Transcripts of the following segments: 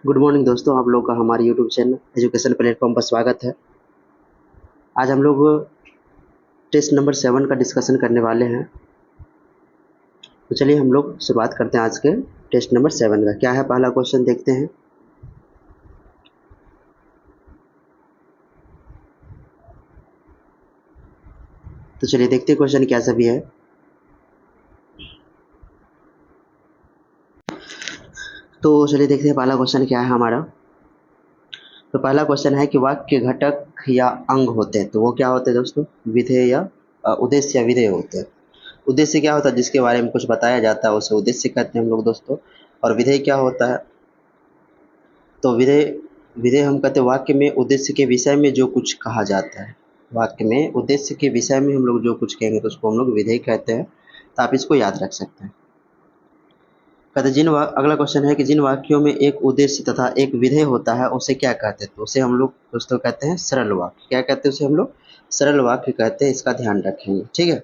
Good morning दोस्तों, आप लोग का हमारे यूट्यूब चैनल एजुकेशन प्लेटफॉर्म पर स्वागत है। आज हम लोग टेस्ट नंबर 7 का डिस्कशन करने वाले हैं। तो चलिए हम लोग शुरुआत करते हैं आज के टेस्ट नंबर 7 का। क्या है पहला क्वेश्चन, देखते हैं। तो चलिए देखते हैं क्वेश्चन क्या सभी है। तो चलिए देखते हैं पहला क्वेश्चन क्या है हमारा। तो पहला क्वेश्चन है कि वाक्य के घटक या अंग होते हैं, तो वो क्या होते हैं दोस्तों? विधेय या उद्देश्य या विधेय होते हैं। उद्देश्य क्या होता है? जिसके बारे में कुछ बताया जाता है उसे उद्देश्य कहते हैं हम लोग दोस्तों। और विधेय क्या होता है? तो विधेय विधेय हम कहते हैं वाक्य में उद्देश्य के विषय में जो कुछ कहा जाता है। वाक्य में उद्देश्य के विषय में हम लोग जो कुछ कहेंगे तो उसको हम लोग विधेय कहते हैं। तो आप इसको याद रख सकते हैं। कहते अगला क्वेश्चन है कि जिन वाक्यों में एक उद्देश्य तथा एक विधेय होता है उसे क्या कहते हैं? तो उसे हम लोग दोस्तों कहते हैं सरल वाक्य। क्या कहते हैं उसे हम लोग? सरल वाक्य कहते हैं। इसका ध्यान रखेंगे, ठीक है।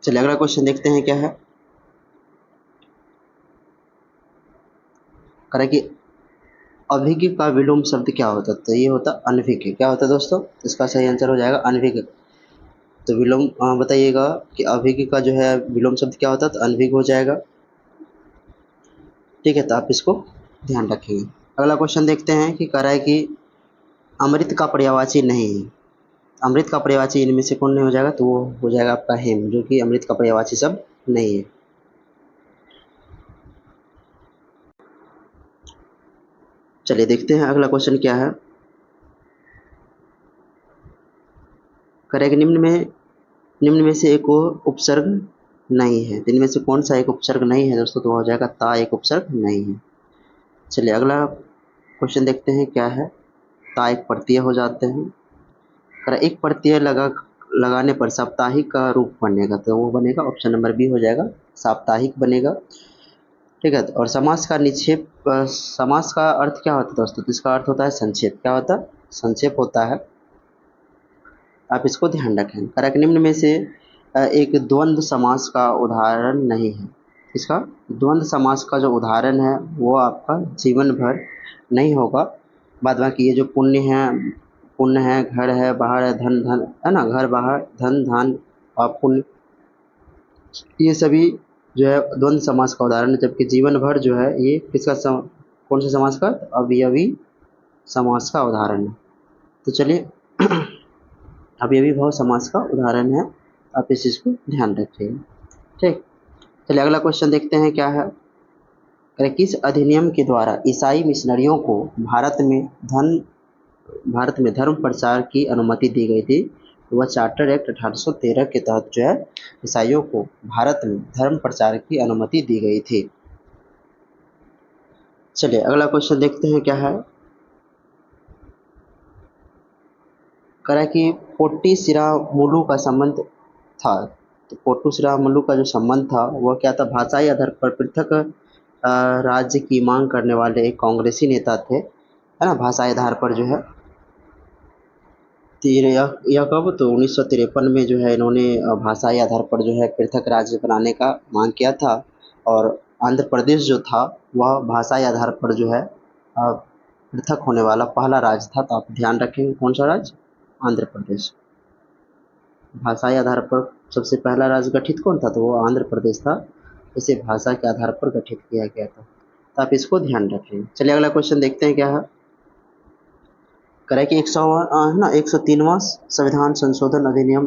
चलिए अगला क्वेश्चन देखते हैं क्या है। करें कि अभिज्ञ का विलोम शब्द क्या होता है? तो ये होता अनभिज्ञ। क्या होता है दोस्तों? इसका सही आंसर हो जाएगा अनभिज्ञ। तो विलोम बताइएगा कि अभिज्ञ का जो है विलोम शब्द क्या होता है? तो अनभिज्ञ हो जाएगा, ठीक है। तो आप इसको ध्यान रखेंगे। अगला क्वेश्चन देखते हैं कि कह रहा है कि अमृत का पर्यायवाची नहीं है। अमृत का पर्यायवाची इनमें से कौन नहीं हो जाएगा? तो वो हो जाएगा आपका हेम, जो कि अमृत का पर्यायवाची शब्द नहीं है। चलिए देखते हैं अगला क्वेश्चन क्या है। करेक्ट, निम्न में से एक उपसर्ग नहीं है। तो इनमें से कौन सा एक उपसर्ग नहीं है दोस्तों? तो वो हो जाएगा ता एक उपसर्ग नहीं है। चलिए अगला क्वेश्चन देखते हैं क्या है। ता एक प्रत्यय हो जाते हैं। अगर एक प्रत्यय लगाने पर साप्ताहिक का रूप बनेगा तो वो बनेगा ऑप्शन नंबर बी हो जाएगा, साप्ताहिक बनेगा, ठीक है। और समास का निक्षेप, समास का अर्थ क्या होता है दोस्तों? तो इसका अर्थ होता है संक्षेप। क्या होता है? संक्षेप होता है। आप इसको ध्यान रखें। कारक निम्न में से एक द्वंद्व समास का उदाहरण नहीं है। इसका द्वंद्व समास का जो उदाहरण है वो आपका जीवन भर नहीं होगा। बाद बाकी ये जो पुण्य है, घर है, बाहर है, धन धन है ना, घर बाहर, धन धान और पुण्य, ये सभी जो है द्वंद्व समास का उदाहरण है। जबकि जीवन भर जो है ये कौन से समास का? अवयवी समास का उदाहरण है। तो चलिए अवयवी भाव समास का उदाहरण है। आप इस चीज़ को ध्यान रखिएगा, ठीक। चलिए अगला क्वेश्चन देखते हैं क्या है। किस अधिनियम के द्वारा ईसाई मिशनरियों को भारत में धर्म प्रचार की अनुमति दी गई थी? वह चार्टर एक्ट 1813 के तहत जो है ईसाइयों को भारत में धर्म प्रचार की अनुमति दी गई थी। चलिए अगला क्वेश्चन देखते हैं क्या है। करा कि पोट्टी सिरामुलु का संबंध था। तो पोट्टू सिरामुलु का जो संबंध था वह क्या था? भाषाई आधार पर पृथक राज्य की मांग करने वाले एक कांग्रेसी नेता थे, है ना, भाषाई आधार पर जो है। यह कब? तो 1953 में जो है इन्होंने भाषाई आधार पर जो है पृथक राज्य बनाने का मांग किया था। और आंध्र प्रदेश जो था वह भाषाई आधार पर जो है पृथक होने वाला पहला राज्य था। तो आप ध्यान रखेंगे कौन सा राज्य? आंध्र प्रदेश। भाषाई आधार पर सबसे पहला राज्य गठित कौन था? तो वो आंध्र प्रदेश था। इसे भाषा के आधार पर गठित किया गया था। तो आप इसको ध्यान रखें। चलिए अगला क्वेश्चन देखते हैं क्या है। करें कि 103वां संविधान संशोधन अधिनियम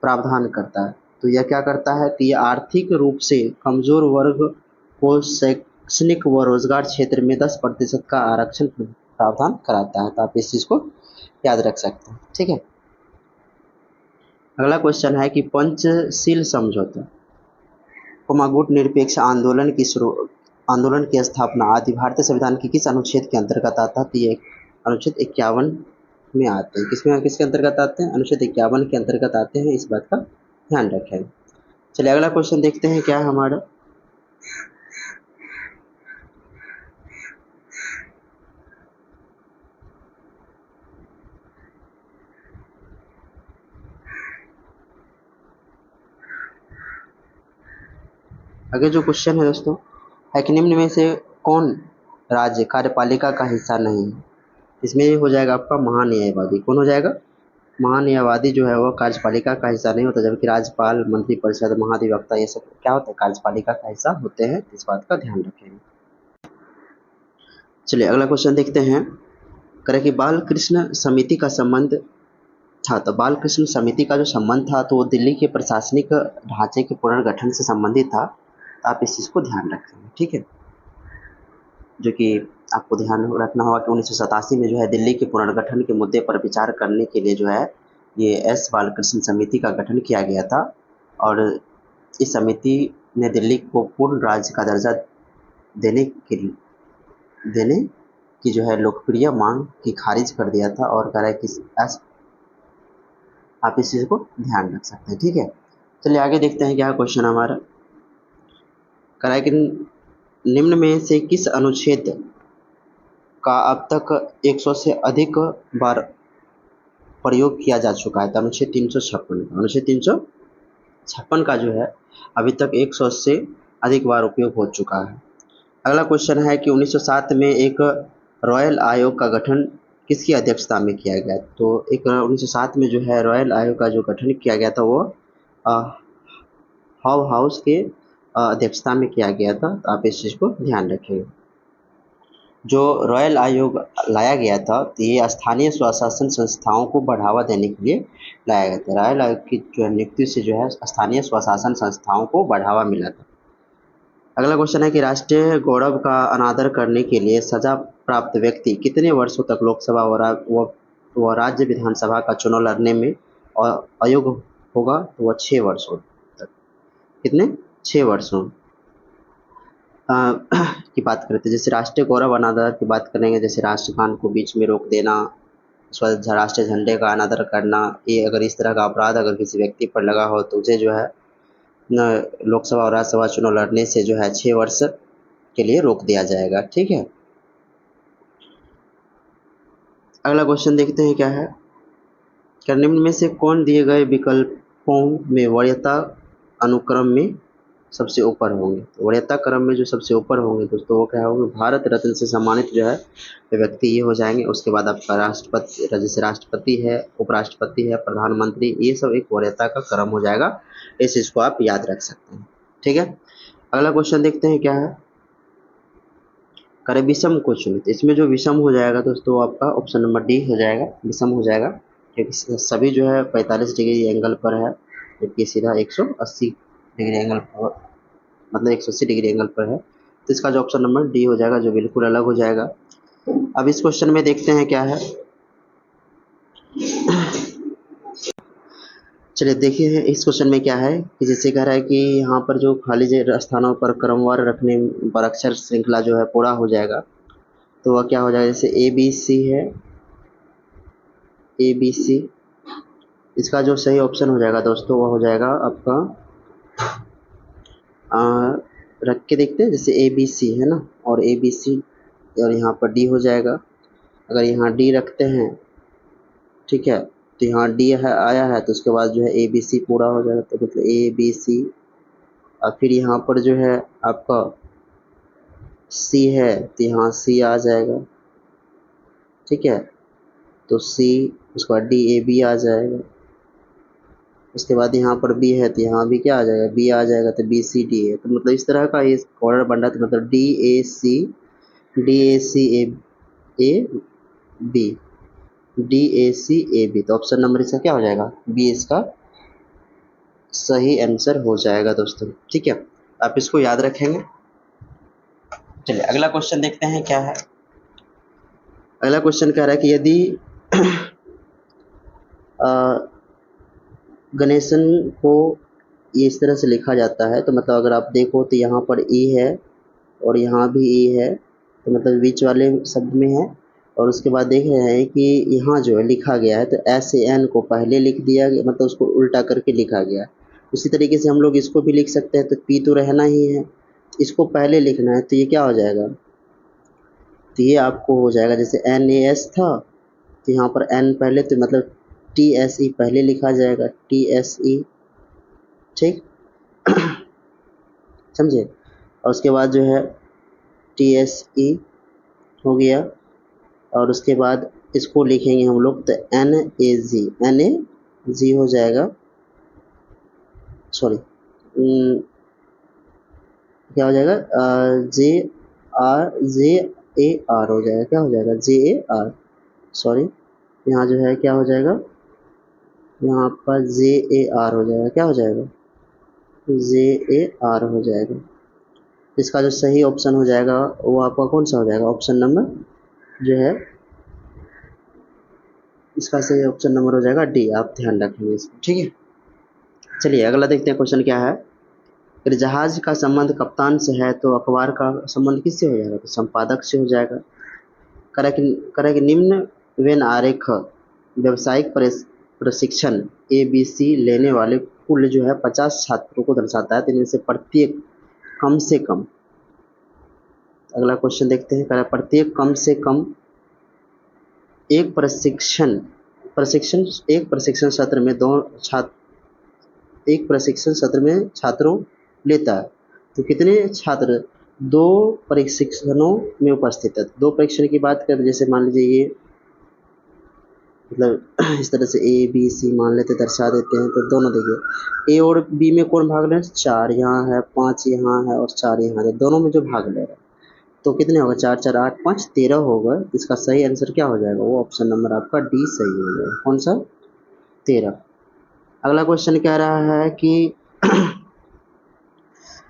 प्रावधान करता है। तो यह क्या करता है कि यह आर्थिक रूप से कमजोर वर्ग को शैक्षणिक व रोजगार क्षेत्र में 10% का आरक्षण प्रावधान कराता है। तो आप इस चीज को याद रख सकते हैं, ठीक है। अगला क्वेश्चन है कि पंचशील समझौता गुट निरपेक्ष आंदोलन की स्थापना आदि भारतीय संविधान के किस अनुच्छेद के अंतर्गत आता है? तो ये अनुच्छेद 51 में आते हैं। किसके अंतर्गत आते हैं? अनुच्छेद 51 के अंतर्गत आते हैं। इस बात का ध्यान रखें। चलिए अगला क्वेश्चन देखते हैं क्या है हमारा। आगे जो क्वेश्चन है दोस्तों है कि निम्न में से कौन राज्य कार्यपालिका का हिस्सा नहीं है। इसमें ये हो जाएगा आपका महान्यायवादी। कौन हो जाएगा? महान्यायवादी जो है वो कार्यपालिका का हिस्सा नहीं होता, जबकि राज्यपाल, मंत्रिपरिषद, महाधिवक्ता ये सब क्या होते हैं? कार्यपालिका का हिस्सा होते हैं। इस बात का ध्यान रखेंगे। चलिए अगला क्वेश्चन देखते हैं। करें कि बाल कृष्ण समिति का संबंध था। तो बाल कृष्ण समिति का जो संबंध था तो वो दिल्ली के प्रशासनिक ढांचे के पुनर्गठन से संबंधित था। आप इस चीज़ को ध्यान रखेंगे, ठीक है। जो कि आपको ध्यान रखना होगा कि 1987 में जो है दिल्ली के पुनर्गठन के मुद्दे पर विचार करने के लिए जो है ये एस बालकृष्ण समिति का गठन किया गया था, और इस समिति ने दिल्ली को पूर्ण राज्य का दर्जा देने की जो है लोकप्रिय मांग की खारिज कर दिया था, और कह रहा है कि आप इस चीज़ को ध्यान रख सकते हैं, ठीक है। चलिए आगे देखते हैं क्या क्वेश्चन हमारा। कह रहा है कि निम्न में से किस अनुच्छेद का अब तक 100 से अधिक बार प्रयोग किया जा चुका है? तो अनुच्छेद 356 का जो है अभी तक 100 से अधिक बार उपयोग हो चुका है। अगला क्वेश्चन है कि 1907 में एक रॉयल आयोग का गठन किसकी अध्यक्षता में किया गया? तो एक 1907 में जो है रॉयल आयोग का जो गठन किया गया था वो हाउ हाउस के अध्यक्षता में किया गया था। तो आप इस चीज़ को ध्यान रखिएगा। जो रॉयल आयोग लाया गया था तो ये स्थानीय स्वशासन संस्थाओं को बढ़ावा देने के लिए लाया गया था। रॉयल आयोग की जो नियुक्ति से जो है स्थानीय स्वशासन संस्थाओं को बढ़ावा मिला था। अगला क्वेश्चन है कि राष्ट्रीय गौरव का अनादर करने के लिए सजा प्राप्त व्यक्ति कितने वर्षों तक लोकसभा व राज्य विधानसभा का चुनाव लड़ने में अयोग्य होगा? तो वह 6 वर्षों तक। कितने? 6 वर्षों की बात करते हैं। जैसे राष्ट्रीय गौरव अनादर की बात करेंगे, जैसे राष्ट्रगान को बीच में रोक देना, राष्ट्रीय झंडे का अनादर करना, ये अगर इस तरह का अपराध अगर किसी व्यक्ति पर लगा हो तो उसे जो है लोकसभा और राज्यसभा चुनाव लड़ने से जो है 6 वर्ष के लिए रोक दिया जाएगा, ठीक है। अगला क्वेश्चन देखते हैं क्या है। क्या निम्न में से कौन दिए गए विकल्पों में वरीयता अनुक्रम में सबसे ऊपर होंगे? तो वरीयता क्रम में जो सबसे ऊपर होंगे दोस्तों वो क्या होंगे? भारत रत्न से सम्मानित जो है व्यक्ति ये हो जाएंगे। उसके बाद आपका राष्ट्रपति, जैसे राष्ट्रपति है, उपराष्ट्रपति है, प्रधानमंत्री, ये सब एक वरीयता का क्रम हो जाएगा। इस चीज़ को आप याद रख सकते हैं, ठीक है। अगला क्वेश्चन देखते हैं क्या है। करे विषम को चुने। तो इसमें जो विषम हो जाएगा दोस्तों आपका ऑप्शन नंबर डी हो जाएगा, विषम हो जाएगा, क्योंकि सभी जो है 45 डिग्री एंगल पर है, जबकि सीधा 180 डिग्री एंगल पर, मतलब 180 डिग्री एंगल पर है। तो इसका जो ऑप्शन नंबर डी हो जाएगा, जो बिल्कुल अलग हो जाएगा। अब इस क्वेश्चन में देखते हैं क्या है। चलिए देखिए इस क्वेश्चन में क्या है कि जैसे कह रहा है कि यहाँ पर जो खाली स्थानों पर क्रमवार रखने पर अक्षर श्रृंखला जो है पूरा हो जाएगा। तो वह क्या हो जाएगा? जैसे ए बी सी है, ए बी सी, इसका जो सही ऑप्शन हो जाएगा दोस्तों वह हो जाएगा आपका रख के देखते हैं। जैसे ए बी सी है ना, और ए बी सी, और यहाँ पर डी हो जाएगा। अगर यहाँ डी रखते हैं, ठीक है, तो यहाँ डी है आया है, तो उसके बाद जो है ए बी सी पूरा हो जाएगा। तो मतलब ए बी सी, और फिर यहाँ पर जो है आपका सी है तो यहाँ सी आ जाएगा, ठीक है। तो सी, उसके बाद डी ए बी आ जाएगा। उसके बाद यहाँ पर बी है तो यहाँ भी क्या आ जाएगा? बी आ जाएगा। तो बी सी डी है। तो मतलब इस तरह का ये ऑर्डर बन रहा है। तो मतलब D A C A B, D A C A B. तो ऑप्शन नंबर इसका क्या हो जाएगा? बी इसका सही आंसर हो जाएगा दोस्तों, ठीक है। आप इसको याद रखेंगे। चलिए अगला क्वेश्चन देखते हैं क्या है। अगला क्वेश्चन कह रहा है कि यदि गणेशन को ये इस तरह से लिखा जाता है, तो मतलब अगर आप देखो तो यहाँ पर ई है और यहाँ भी ई है, तो मतलब बीच वाले शब्द में है। और उसके बाद देख रहे हैं कि यहाँ जो है लिखा गया है तो एस ए एन को पहले लिख दिया गया, मतलब उसको उल्टा करके लिखा गया। उसी तरीके से हम लोग इसको भी लिख सकते हैं। तो पी तो रहना ही है, इसको पहले लिखना है, तो ये क्या हो जाएगा? तो ये आपको हो जाएगा जैसे एन ए एस था तो यहाँ पर एन पहले, तो मतलब टी एस ई पहले लिखा जाएगा, टी एस ई, ठीक। समझे। और उसके बाद जो है TSE हो गया, और उसके बाद इसको लिखेंगे हम लोग तो NAG हो जाएगा, सॉरी क्या हो जाएगा, JAR हो जाएगा, क्या हो जाएगा JAR, सॉरी यहाँ जो है क्या हो जाएगा, यहाँ पर JAR हो जाएगा, क्या हो जाएगा JAR हो जाएगा। इसका जो सही ऑप्शन हो जाएगा वो आपका कौन सा हो जाएगा, ऑप्शन नंबर जो है, इसका सही ऑप्शन नंबर हो जाएगा D, आप ध्यान रखेंगे इसको, ठीक है। चलिए अगला देखते हैं क्वेश्चन क्या है। फिर जहाज का संबंध कप्तान से है तो अखबार का संबंध किससे हो जाएगा, तो संपादक से हो जाएगा। करेक्ट निम्न वेन आरेख व्यावसायिक प्रशिक्षण ABC लेने वाले कुल जो है 50 छात्रों को दर्शाता है, तो इनमें से प्रत्येक कम से कम, अगला क्वेश्चन देखते हैं, प्रत्येक कम से कम एक प्रशिक्षण सत्र में एक प्रशिक्षण सत्र में छात्रों लेता है, तो कितने छात्र दो प्रशिक्षणों में उपस्थित है। दो परीक्षण की बात करें, जैसे मान लीजिए ये मतलब इस तरह से ABC मान लेते, दर्शा देते हैं, तो दोनों देखिए A और B में कौन भाग ले रहे हैं, 4 यहाँ है, 5 यहाँ है और 4 यहाँ है, दोनों में जो भाग ले रहे हैं, तो कितने होगा, 4 4 8 5 13 होगा। इसका सही आंसर क्या हो जाएगा, वो ऑप्शन नंबर आपका D सही हो जाएगा, कौन सा 13। अगला क्वेश्चन कह रहा है कि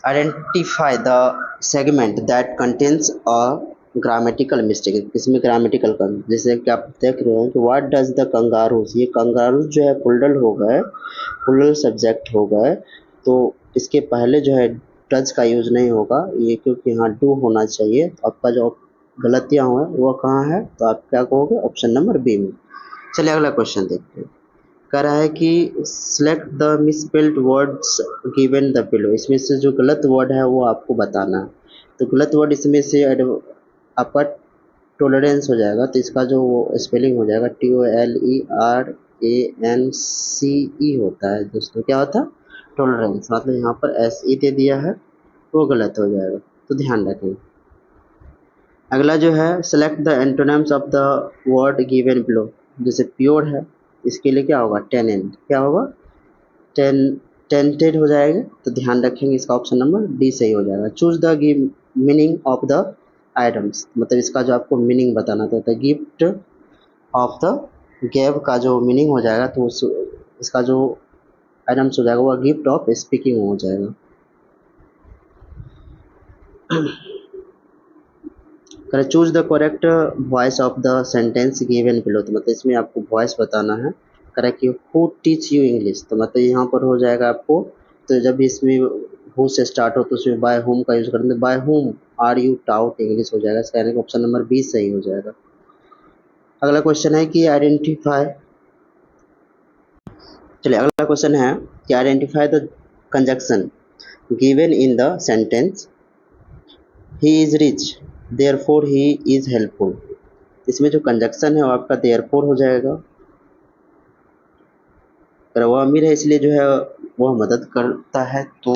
identify the segment that contains a grammatical mistake, इसमें ग्रामेटिकल का, जैसे कि आप देख रहे हैं कि व्हाट डज द कंगारूज, ये कंगारूज जो है पुल्डल हो गए, पुल्डल सब्जेक्ट हो गए, तो इसके पहले जो है डज का यूज नहीं होगा ये, क्योंकि यहाँ डू होना चाहिए। आपका जो गलतियाँ हुआ वो कहाँ है, तो आप क्या कहोगे, ऑप्शन नंबर B में। चलिए अगला क्वेश्चन देखते हैं। कह रहा है कि select the misspelled words given the below, इसमें से जो गलत वर्ड है वो आपको बताना है। तो गलत वर्ड इसमें से आपका टॉलरेंस हो जाएगा, तो इसका जो स्पेलिंग हो जाएगा TOLERANCE होता है दोस्तों, क्या होता है टॉलरेंस, मतलब यहाँ पर SE दे दिया है, वो गलत हो जाएगा, तो ध्यान रखें। अगला जो है select the antonyms of the word given below, जैसे प्योर है, इसके लिए क्या होगा टेनेंट, क्या होगा टेंटेड हो जाएगा, तो ध्यान रखेंगे इसका ऑप्शन नंबर D सही हो जाएगा। Choose the give meaning of the items, मतलब इसका जो आपको मीनिंग बताना था, गिफ्ट ऑफ द गेव का जो मीनिंग हो जाएगा, तो इसका जो आइटम्स हो जाएगा वो गिफ्ट ऑफ स्पीकिंग हो जाएगा। Choose the correct voice of the sentence given below, तो मतलब इसमें आपको वॉइस बताना है। Correct who teach you English, तो मतलब यहाँ पर हो जाएगा आपको, तो जब इसमें हु से स्टार्ट हो तो उसमें बाय होम का यूज करेंगे, by whom are you taught English हो जाएगा, इसका यानी कि ऑप्शन नंबर B सही हो जाएगा। अगला क्वेश्चन है कि आइडेंटिफाई, चलिए अगला क्वेश्चन है कि identify the conjunction given in the sentence he is rich therefore he is helpful, इसमें जो कंजक्शन है वो आपका देयरफॉर हो जाएगा, अगर वह अमीर है इसलिए जो है वह मदद करता है, तो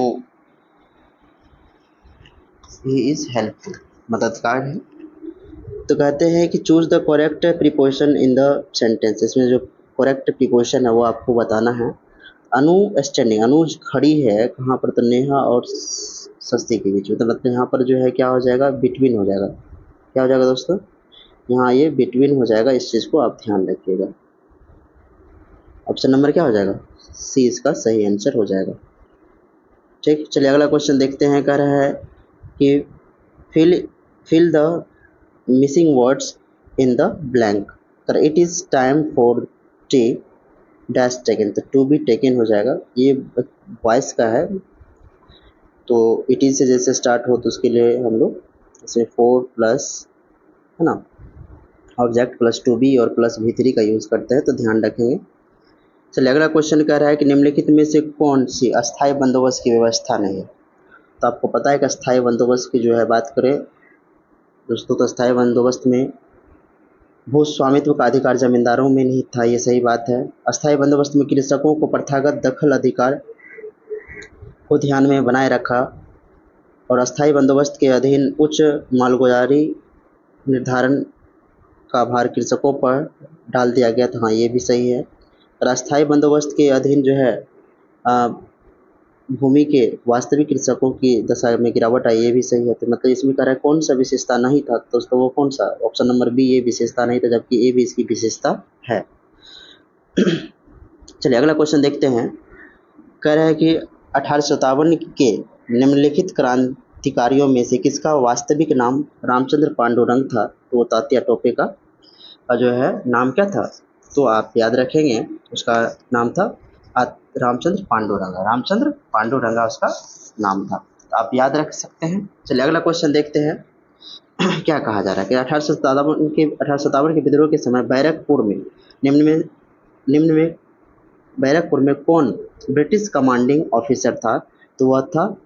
ही इज हेल्पफुल मददगार है। तो कहते हैं कि choose the correct preposition in the sentence, इसमें जो करेक्ट प्रीपोजिशन है वो आपको बताना है। अनु स्टैंडिंग, अनु खड़ी है कहाँ पर, तो नेहा और सस्ती के बीच में, तो मतलब यहाँ पर जो है क्या हो जाएगा बिटवीन हो जाएगा, क्या हो जाएगा दोस्तों, यहाँ ये बिटवीन हो जाएगा, इस चीज़ को आप ध्यान रखिएगा। ऑप्शन नंबर क्या हो जाएगा C इसका सही आंसर हो जाएगा। ठीक, चलिए अगला क्वेश्चन देखते हैं। कह रहा है कि fill the missing words in the blank, तर it is time for T dash taken, तो टू बी टेकन हो जाएगा, ये वॉइस का है, तो इट इज से जैसे स्टार्ट हो तो उसके लिए हम लोग इसमें 4 प्लस है ना ऑब्जेक्ट प्लस टू बी और प्लस V3 का यूज़ करते हैं, तो ध्यान रखेंगे। चलिए अगला क्वेश्चन कह रहा है कि निम्नलिखित में से कौन सी अस्थायी बंदोबस्त की व्यवस्था नहीं है, तो आपको पता है कि अस्थायी बंदोबस्त की जो है बात करें दोस्तों, तो अस्थायी बंदोबस्त में भू स्वामित्व का अधिकार जमींदारों में नहीं था, ये सही बात है। अस्थायी बंदोबस्त में कृषकों को प्रथागत दखल अधिकार को ध्यान में बनाए रखा और अस्थायी बंदोबस्त के अधीन उच्च मालगुजारी निर्धारण का भार कृषकों पर डाल दिया गया था। हाँ, ये भी सही है। और अस्थायी बंदोबस्त के अधीन जो है भूमि के वास्तविक कृषकों की दशा में गिरावट आई, ये भी सही है। तो मतलब इसमें कह रहा है कौन सा विशेषता नहीं था, तो दोस्तों वो कौन सा, ऑप्शन नंबर बी, ये विशेषता नहीं था, जबकि ए भी इसकी विशेषता है। चलिए अगला क्वेश्चन देखते हैं। कह रहा है कि 1857 के निम्नलिखित क्रांतिकारियों में से किसका वास्तविक नाम रामचंद्र पांडुरंग था। तो वो तात्या टोपे का जो है नाम क्या था, तो आप याद रखेंगे उसका नाम था रामचंद्र पांडुरंगा। रामचंद्र पांडुरंगा उसका नाम था, तो आप याद रख सकते हैं। चलिए अगला क्वेश्चन देखते हैं। क्या कहा जा रहा है कि 1857 के विद्रोह के समय निम्न में बैरकपुर में कौन ब्रिटिश कमांडिंग ऑफिसर था। तो वह था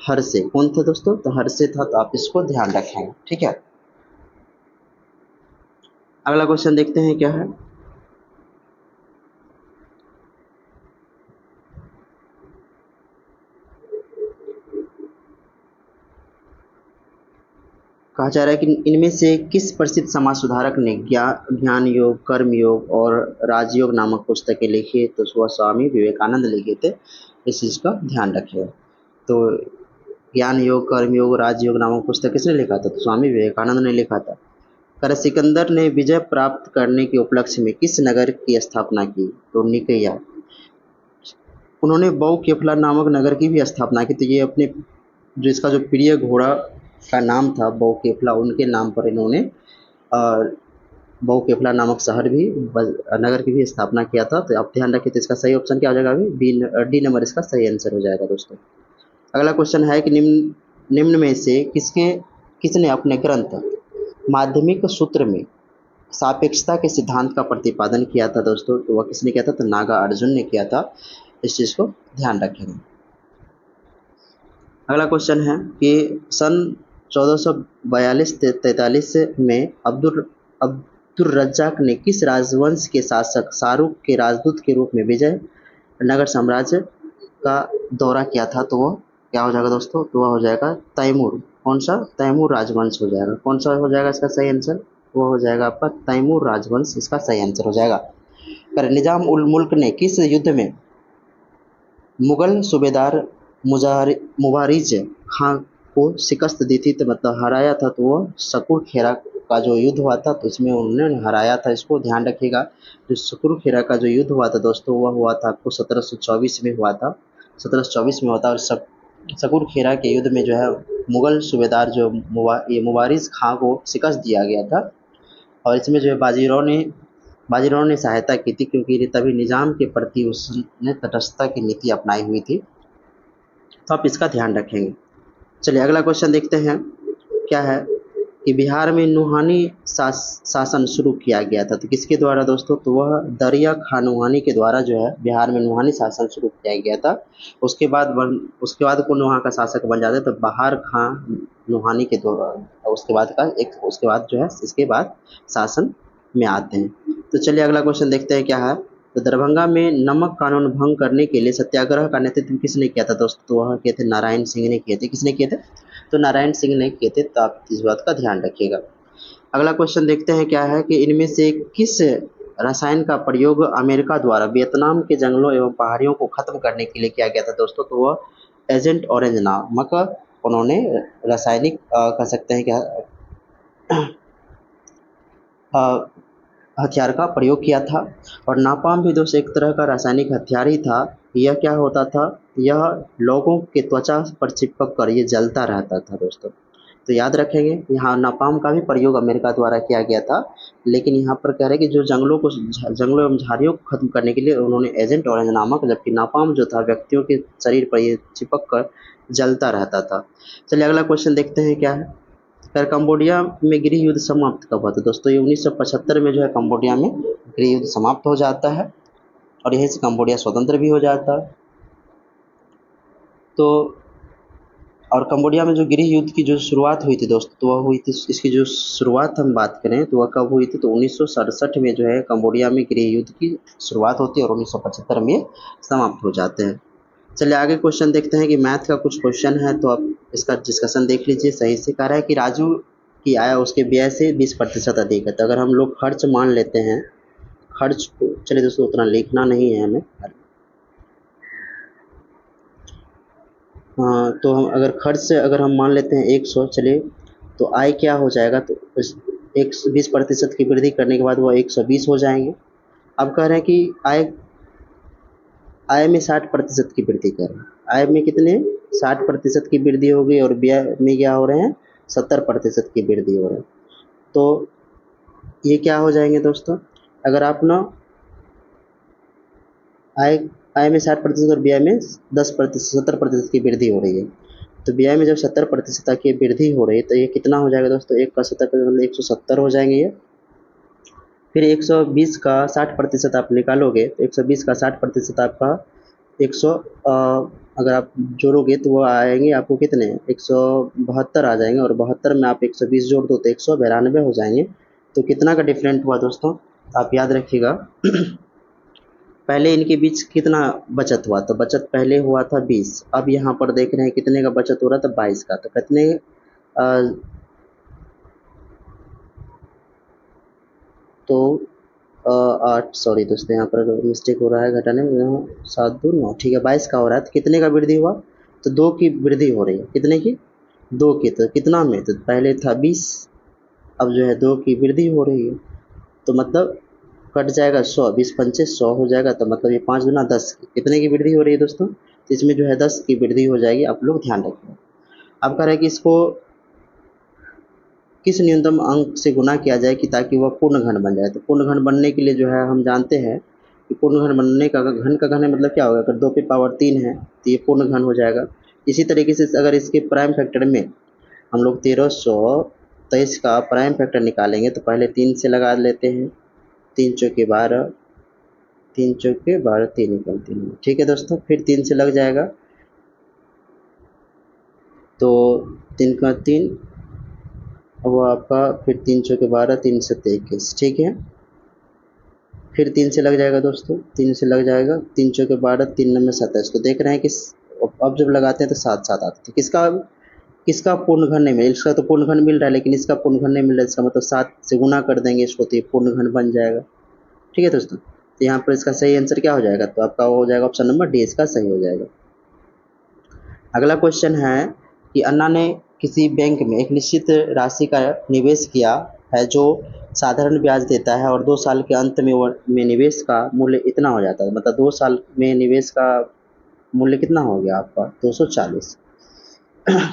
हर्षे। कौन था दोस्तों, तो हर्षे था। तो आप इसको ध्यान रखेंगे, ठीक है। अगला क्वेश्चन देखते हैं क्या है। कहा जा रहा है कि इनमें से किस प्रसिद्ध समाज सुधारक ने ज्ञान योग, कर्म योग और राजयोग नामक पुस्तकें लिखी। तो वह स्वामी विवेकानंद लिखे थे। इस चीज़ का ध्यान रखिएगा। तो ज्ञान योग, कर्म योग, राजयोग नामक पुस्तक किसने लिखा था, तो स्वामी विवेकानंद ने लिखा था। कर सिकंदर ने विजय प्राप्त करने के उपलक्ष्य में किस नगर की स्थापना की, तो निकैया। उन्होंने बऊ केफला नामक नगर की भी स्थापना की। तो ये अपने जो इसका जो प्रिय घोड़ा का नाम था बऊ केफला, उनके नाम पर इन्होंने बऊ केफला नामक शहर भी नगर की भी स्थापना किया था। तो आप ध्यान रखिए। तो इसका सही ऑप्शन क्या हो जाएगा, अभी डी नंबर इसका सही आंसर हो जाएगा दोस्तों। अगला क्वेश्चन है कि निम्न में से किसने अपने ग्रंथ माध्यमिक सूत्र में सापेक्षता के सिद्धांत का प्रतिपादन किया था दोस्तों। तो वह किसने किया था, तो नागा अर्जुन ने किया था। इस चीज़ को ध्यान रखेंगे। अगला क्वेश्चन है कि सन 1442-43 में अब्दुल रज्जाक ने किस राजवंश के शासक शाहरुख के राजदूत के रूप में विजय नगर साम्राज्य का दौरा किया था। तो वह क्या हो जाएगा दोस्तों, तो वह हो जाएगा तैमूर। कौन सा, तैमूर राजवंश हो जाएगा। कौन सा हो जाएगा इसका सही आंसर, वो हो जाएगा आपका तैमूर राजवंश, इसका सही आंसर हो जाएगा। पर निजाम उल मुल्क ने किस युद्ध में मुगल सूबेदार मुबारिज खां को शिकस्त दी थी, तो मतलब हराया था। तो वो सकूर खेरा का जो युद्ध हुआ था, तो इसमें उन्होंने हराया था। इसको ध्यान रखिएगा। जो सकूर खेरा का जो युद्ध हुआ था दोस्तों, वह हुआ था आपको 1724 में हुआ था। 1724 में हुआ था। और सकूर खेरा के युद्ध में जो है मुगल सूबेदार जो मुबारिज खां को शिकस्त दिया गया था। और इसमें जो है बाजीराव ने सहायता की थी, क्योंकि तभी निजाम के प्रति उसने तटस्थता की नीति अपनाई हुई थी। तो आप इसका ध्यान रखेंगे। चलिए अगला क्वेश्चन देखते हैं। क्या है कि बिहार में नुहानी शासन शुरू किया गया था। तो किसके द्वारा दोस्तों, तो वह दरिया खान नुहानी के द्वारा जो है बिहार में नुहानी शासन शुरू किया गया था। उसके बाद कौन वहाँ का शासक बन जाता है, तो बहार खां नुहानी के द्वारा उसके बाद जो है इसके बाद शासन में आते हैं। तो चलिए अगला क्वेश्चन देखते हैं क्या है। तो दरभंगा में नमक कानून भंग करने के लिए सत्याग्रह का नेतृत्व किसने किया था दोस्तों, तो वह किए थे नारायण सिंह ने किए थे। किसने किए थे, तो नारायण सिंह ने किए थे। तो आप इस बात का ध्यान रखिएगा। अगला क्वेश्चन देखते हैं क्या है कि इनमें से किस रसायन का प्रयोग अमेरिका द्वारा वियतनाम के जंगलों एवं पहाड़ियों को खत्म करने के लिए किया गया था दोस्तों, तो वह एजेंट ऑरेंज नामक उन्होंने रासायनिक कह सकते हैं क्या हथियार का प्रयोग किया था। और नापाम भी दोस्तों एक तरह का रासायनिक हथियार ही था। यह क्या होता था, यह लोगों के त्वचा पर चिपक कर ये जलता रहता था दोस्तों। तो याद रखेंगे, यहाँ नापाम का भी प्रयोग अमेरिका द्वारा किया गया था। लेकिन यहाँ पर कह रहे हैं कि जो जंगलों एवं झाड़ियों को खत्म करने के लिए उन्होंने एजेंट ऑरेंज नामक, जबकि नापाम जो था व्यक्तियों के शरीर पर ये चिपक कर जलता रहता था। चलिए अगला क्वेश्चन देखते हैं क्या है। फिर कंबोडिया में गृह युद्ध समाप्त कब हुआ था दोस्तों, ये 1975 में जो है कंबोडिया में गृह युद्ध समाप्त हो जाता है। और यहीं से कंबोडिया स्वतंत्र भी हो जाता है। तो और कंबोडिया में जो गृह युद्ध की जो शुरुआत हुई थी दोस्तों, तो वह हुई थी, इसकी जो शुरुआत हम बात करें तो वह कब हुई थी, तो 1967 में जो है कंबोडिया में गृह युद्ध की शुरुआत होती है और 1975 में समाप्त हो जाते हैं। चलिए आगे क्वेश्चन देखते हैं कि मैथ का कुछ क्वेश्चन है, तो आप इसका डिस्कशन देख लीजिए सही से। कह रहा है कि राजू की आय उसके व्यय से 20% अधिक है। तो अगर हम लोग खर्च मान लेते हैं, खर्च को, चलिए दोस्तों उतना लिखना नहीं है हमें, हाँ, तो हम अगर खर्च से अगर हम मान लेते हैं 100, चलिए, तो आय क्या हो जाएगा, तो उस 120% की वृद्धि करने के बाद वो 120 हो जाएंगे। अब कह रहे हैं कि आय में 60% की वृद्धि कर रहे हैं। आय में कितने 60% की वृद्धि हो गई और व्यय में क्या हो रहे हैं 70% की वृद्धि हो रहे हैं। तो ये क्या हो जाएंगे दोस्तों, अगर आप ना आय आय में 60% और व्यय में 10% 70% की वृद्धि हो रही है, तो व्यय में जब 70% तक की वृद्धि हो रही है तो ये कितना हो जाएगा दोस्तों, 1 का 70 मतलब 170 हो जाएंगे ये। फिर 120 का 60% आप निकालोगे तो 120 का 60% आपका 100 अगर आप जोड़ोगे तो वो आएंगे आपको कितने 172 आ जाएंगे, और 72 में आप 120 जोड़ दो तो 192 हो जाएंगे। तो कितना का डिफरेंट हुआ दोस्तों, आप याद रखिएगा। पहले इनके बीच कितना बचत हुआ, तो बचत पहले हुआ था 20, अब यहाँ पर देख रहे हैं कितने का बचत हो रहा था 22 का। तो कितने तो 8, सॉरी दोस्तों यहाँ पर मिस्टेक हो रहा है घटाने में, यहाँ 7 2 9, ठीक है 22 का हो रहा है। तो कितने का वृद्धि हुआ, तो 2 की वृद्धि हो रही है, कितने की 2 की। तो कितना में, तो पहले था 20, अब जो है 2 की वृद्धि हो रही है, तो मतलब कट जाएगा 100, 20 पंचे 100 हो जाएगा। तो मतलब ये 5 गुना 10 कितने की वृद्धि हो रही है दोस्तों, तो इसमें जो है 10 की वृद्धि हो जाएगी, आप लोग ध्यान रखिए। अब कह रहा है कि इसको किस न्यूनतम अंक से गुना किया जाए कि ताकि वह पूर्ण घन बन जाए। तो पूर्ण घन बनने के लिए जो है हम जानते हैं कि पूर्ण घन बनने का घन का घन है मतलब क्या होगा, अगर 2 की पावर 3 है तो ये पूर्ण घन हो जाएगा। इसी तरीके से अगर इसके प्राइम फैक्टर में हम लोग 1323 का प्राइम फैक्टर निकालेंगे तो पहले 3 से लगा लेते हैं, 3 चौके 12, 3 चौके 12, 3 निकलती है, ठीक है दोस्तों। फिर 3 से लग जाएगा तो 3 का 3, वो आपका फिर 3 चौके 12, 3 सत्ते 21, ठीक है। फिर 3 से लग जाएगा दोस्तों, 3 से लग जाएगा, 3 चौके 12, 3 नंबर 27। तो देख रहे हैं कि अब जब लगाते हैं तो 7 7 आते हैं। किसका किसका पूर्ण घन नहीं मिला, इसका तो पूर्ण घन मिल रहा है लेकिन इसका पूर्ण घन नहीं मिल रहा है, इसका मतलब 7 से गुना कर देंगे इसको तो ये पूर्ण घन बन जाएगा, ठीक है दोस्तों। तो यहाँ पर इसका सही आंसर क्या हो जाएगा, तो आपका हो जाएगा ऑप्शन नंबर डी, इसका सही हो जाएगा। अगला क्वेश्चन है कि अन्ना ने किसी बैंक में एक निश्चित राशि का निवेश किया है जो साधारण ब्याज देता है और 2 साल के अंत में निवेश का मूल्य इतना हो जाता है, मतलब 2 साल में निवेश का मूल्य कितना हो गया आपका 240।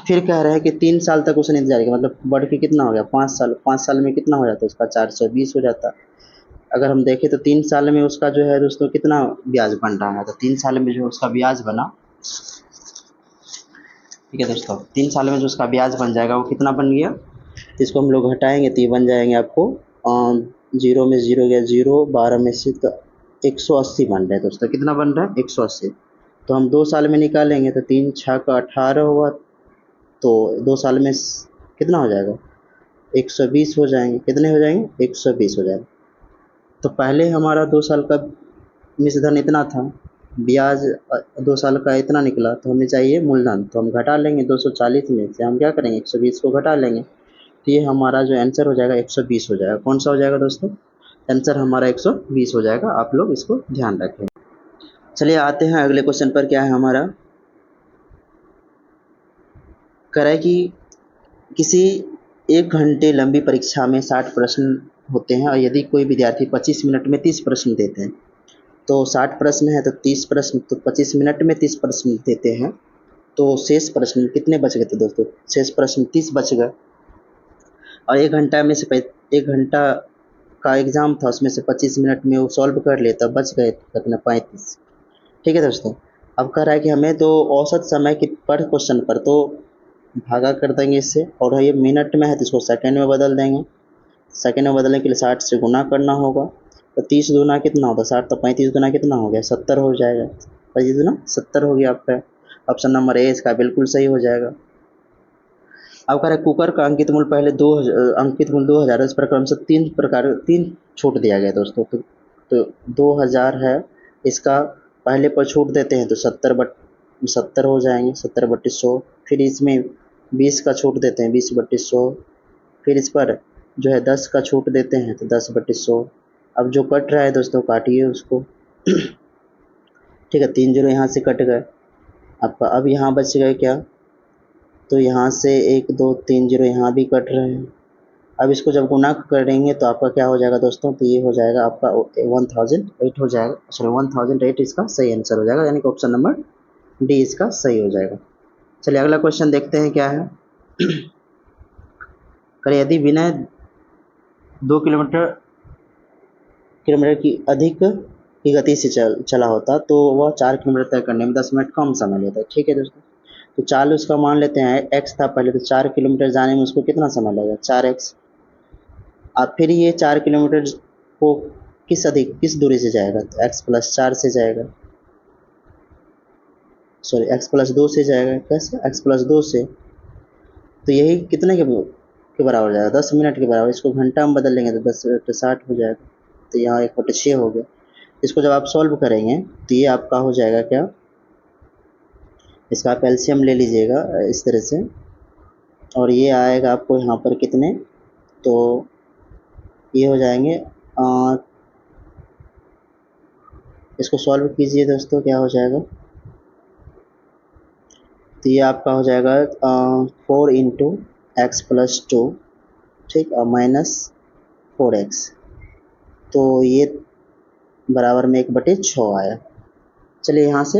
फिर कह रहे हैं कि 3 साल तक उसने इंतजार किया, मतलब बढ़ के कितना हो गया 5 साल, 5 साल में कितना हो जाता है उसका 420 हो जाता। अगर हम देखें तो 3 साल में उसका जो है दोस्तों कितना ब्याज बन रहा है, तो 3 साल में जो उसका ब्याज बना, ठीक है दोस्तों, 3 साल में जो उसका ब्याज बन जाएगा वो कितना बन गया, तो इसको हम लोग घटाएंगे तो ये बन जाएंगे आपको 0 में 0 गया 0, 12 में से तो 180 बन रहा है दोस्तों, कितना बन रहा है 180। तो हम 2 साल में निकालेंगे तो 3 6 का 18 हुआ, तो 2 साल में कितना हो जाएगा 120 हो जाएंगे, कितने हो जाएंगे 120 हो जाएगा। तो पहले हमारा 2 साल का मिश्रधन इतना था, ब्याज 2 साल का इतना निकला, तो हमें चाहिए मूलधन, तो हम घटा लेंगे 240 में से हम क्या करेंगे 120 को घटा लेंगे, तो ये हमारा जो आंसर हो जाएगा 120 हो जाएगा। कौन सा हो जाएगा दोस्तों, आंसर हमारा 120 हो जाएगा, आप लोग इसको ध्यान रखें। चलिए आते हैं अगले क्वेश्चन पर। क्या है हमारा, करें कि किसी 1 घंटे लंबी परीक्षा में 60 प्रश्न होते हैं और यदि कोई विद्यार्थी 25 मिनट में 30 प्रश्न देते हैं, तो 60 प्रश्न है तो 30 प्रश्न, तो 25 मिनट में 30 प्रश्न देते हैं, तो शेष प्रश्न कितने बच गए थे दोस्तों, शेष प्रश्न 30 बच गए। और 1 घंटा में से 1 घंटा का एग्ज़ाम था, उसमें से 25 मिनट में वो सॉल्व कर लिए तब बच गए कितना 35, ठीक है दोस्तों। अब कह रहा है कि हमें तो औसत समय की पर क्वेश्चन पर तो भागा कर देंगे इससे, और ये मिनट में है तो इसको सेकंड में बदल देंगे, सेकंड में बदलने के लिए 60 से गुना करना होगा, तो 30 दूना कितना होगा 60, तो 35 दूना कितना हो गया 70 हो जाएगा, 35 दूना 70 हो गया आपका। ऑप्शन नंबर ए इसका बिल्कुल सही हो जाएगा। अब कह रहे कुकर का अंकित मूल्य पहले 2000 इस प्रकार से 3 छूट दिया गया दोस्तों, तो 2000 है, इसका पहले पर छूट देते हैं तो 70 हो जाएंगे, 70 बट्टे 100, फिर इसमें 20 का छूट देते हैं 20/100, फिर इस पर जो है 10 का छूट देते हैं तो 10/100। अब जो कट रहा है दोस्तों काटिए उसको। ठीक है, 3 जीरो यहाँ से कट गए आपका। अब यहाँ बच गए क्या, तो यहाँ से 1 2 3 जीरो यहाँ भी कट रहे हैं। अब इसको जब गुना करेंगे तो आपका क्या हो जाएगा दोस्तों, तो ये हो जाएगा आपका 1008 हो जाएगा, सॉरी 1008 इसका सही आंसर हो जाएगा, यानी कि ऑप्शन नंबर डी इसका सही हो जाएगा। चलिए अगला क्वेश्चन देखते हैं क्या है। करें, यदि विनय 2 किलोमीटर की अधिक की गति से चला होता तो वह 4 किलोमीटर तय करने में 10 मिनट कम समय लेता है। ठीक है दोस्तों, तो चाल उसका मान लेते हैं x था पहले, तो 4 किलोमीटर जाने में उसको कितना समय लगेगा, 4x। अब फिर ये 4 किलोमीटर को किस दूरी से जाएगा, तो x+4 से जाएगा, सॉरी x+2 से जाएगा। कैसे, x+2 से, तो यही कितने के बराबर जाएगा, 10 मिनट के बराबर। इसको घंटा में बदल लेंगे तो 10/60 हो जाएगा, तो यहाँ 1/6 हो गया। इसको जब आप सॉल्व करेंगे तो ये आपका हो जाएगा क्या, इसका आप एलसीएम ले लीजिएगा इस तरह से, और ये आएगा आपको यहाँ पर कितने, तो ये हो जाएंगे इसको सॉल्व कीजिए दोस्तों, क्या हो जाएगा, तो ये आपका हो जाएगा 4 × x+2, ठीक, और -4x, तो ये बराबर में 1/6 आया। चलिए यहाँ से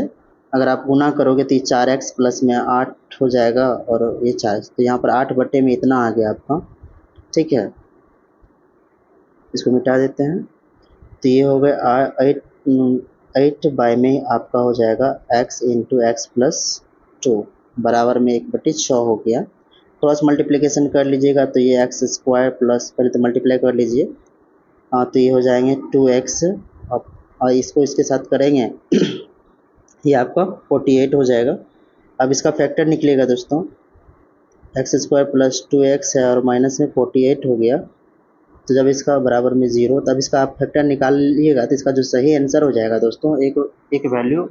अगर आप गुना करोगे तो ये 4x प्लस में 8 हो जाएगा, और ये 4, तो यहाँ पर 8 बटे में इतना आ गया आपका। ठीक है, इसको मिटा देते हैं, तो ये हो गया 8 बाय में आपका हो जाएगा x × x+2 बराबर में 1/6 हो गया। क्रॉस मल्टीप्लिकेशन कर लीजिएगा तो ये x² प्लस, पहले तो मल्टीप्लाई कर लीजिए, हाँ, तो ये हो जाएंगे 2x, और इसको इसके साथ करेंगे ये आपका 48 हो जाएगा। अब इसका फैक्टर निकलेगा दोस्तों, x² + 2x है और माइनस में 48 हो गया, तो जब इसका बराबर में 0, तब इसका आप फैक्टर निकाल लीजिएगा, तो इसका जो सही आंसर हो जाएगा दोस्तों, एक वैल्यू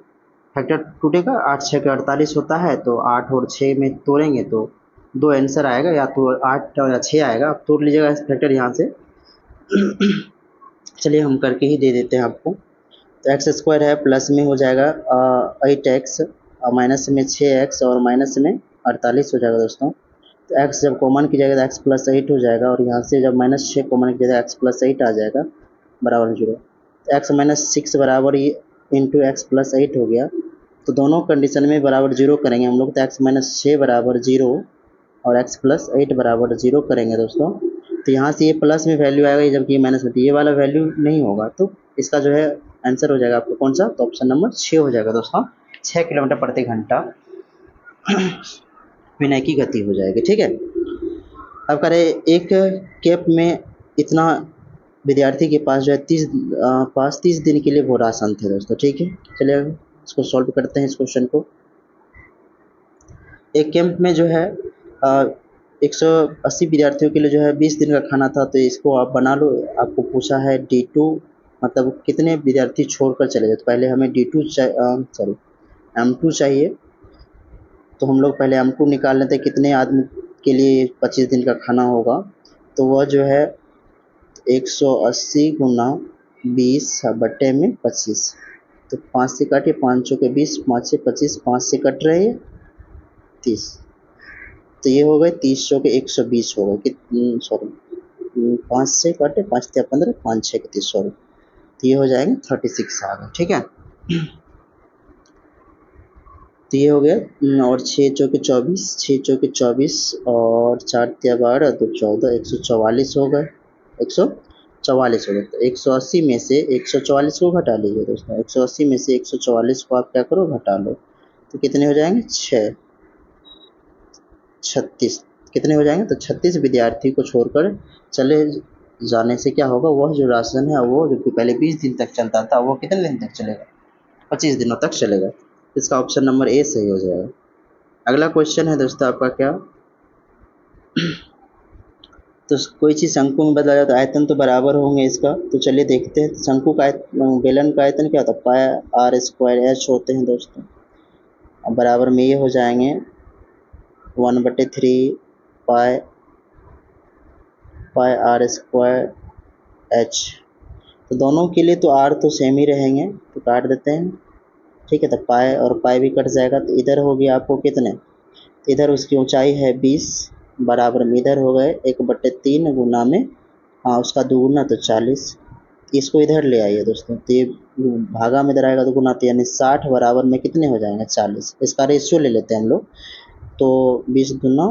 फैक्टर टूटेगा, 8 6 के 48 होता है, तो 8 और 6 में तोड़ेंगे तो 2 आंसर आएगा, या तो 8 या 6 आएगा, आप तोड़ लीजिएगा इस फैक्टर यहाँ से। चलिए हम करके ही दे देते हैं आपको। तो x² है, प्लस में हो जाएगा 8x, माइनस में 6x, और माइनस में 48 हो जाएगा दोस्तों। तो x जब कॉमन की जाएगा तो x+8 हो जाएगा, और यहाँ से जब -6 कॉमन की जाएगा x+8 आ जाएगा बराबर 0। तो x-6 बराबर ये × x+8 हो गया, तो दोनों कंडीशन में बराबर 0 करेंगे हम लोग, तो x-6 बराबर 0 और x+8 बराबर 0 करेंगे दोस्तों। तो यहाँ से ये प्लस में वैल्यू आएगा, जबकि ये माइनस में, तो ये वाला वैल्यू नहीं होगा, तो इसका जो है आंसर हो जाएगा आपको कौन सा, तो ऑप्शन नंबर 6 हो जाएगा दोस्तों। 6 किलोमीटर प्रति घंटा विनय की गति हो जाएगी। ठीक है, अब करें, एक कैब में इतना विद्यार्थी के पास जो है 30 दिन के लिए वो राशन थे दोस्तों। ठीक है, चलिए इसको सॉल्व करते हैं इस क्वेश्चन को। एक कैंप में जो है 180 विद्यार्थियों के लिए जो है 20 दिन का खाना था, तो इसको आप बना लो। आपको पूछा है D2 मतलब कितने विद्यार्थी छोड़कर चले जाते, पहले हमें M2 चाहिए, तो हम लोग पहले M2 निकाल लेते हैं, कितने आदमी के लिए 25 दिन का खाना होगा, तो वह जो है 180 × 20/25, तो 5 से काटिए, 5 के 20, 5 से 25, 5 से कट रहे हैं 30, तो ये हो गए 30 के 120 हो गए, सॉरी 5 से काटे, 5 × 15, 5 6 के 30, सॉरी, तो ये हो जाएंगे 36 आ गए। ठीक है, तो ये हो गया, और 6 चौके 24, 6 चौके 24, और 4 × 12, 2 14, 144 हो गए, 144 हो गए। तो 180 में से 144 को घटा लीजिए दोस्तों, 180 में से 144 को आप क्या करो, घटा लो, तो कितने हो जाएंगे, 36 कितने हो जाएंगे, तो 36 विद्यार्थी को छोड़कर चले जाने से क्या होगा, वह जो राशन है वो जो पहले 20 दिन तक चलता था वो कितने दिन तक चलेगा, 25 दिनों तक चलेगा। इसका ऑप्शन नंबर ए सही हो जाएगा। अगला क्वेश्चन है दोस्तों आपका क्या, तो कोई चीज़ शंकु में बदला जाए तो आयतन तो बराबर होंगे इसका, तो चलिए देखते हैं। शंकु का बेलन का आयतन क्या होता है, πr² h होते हैं दोस्तों, अब बराबर में ये हो जाएंगे 1/3 पाई पाई आर स्क्वायर एच। तो दोनों के लिए तो आर तो सेम ही रहेंगे, तो काट देते हैं। ठीक है, तो पाई और पाई भी कट जाएगा, तो इधर हो गया आपको कितने, इधर उसकी ऊंचाई है 20 बराबर में इधर हो गए 1/3 गुना में, हाँ उसका दुगुना तो 40। इसको इधर ले आइए दोस्तों, तो ये भागा में इधर आएगा तो गुना, तो यानी 60 बराबर में कितने हो जाएंगे 40। इसका रेशियो ले लेते हैं हम लोग, तो 20 दूना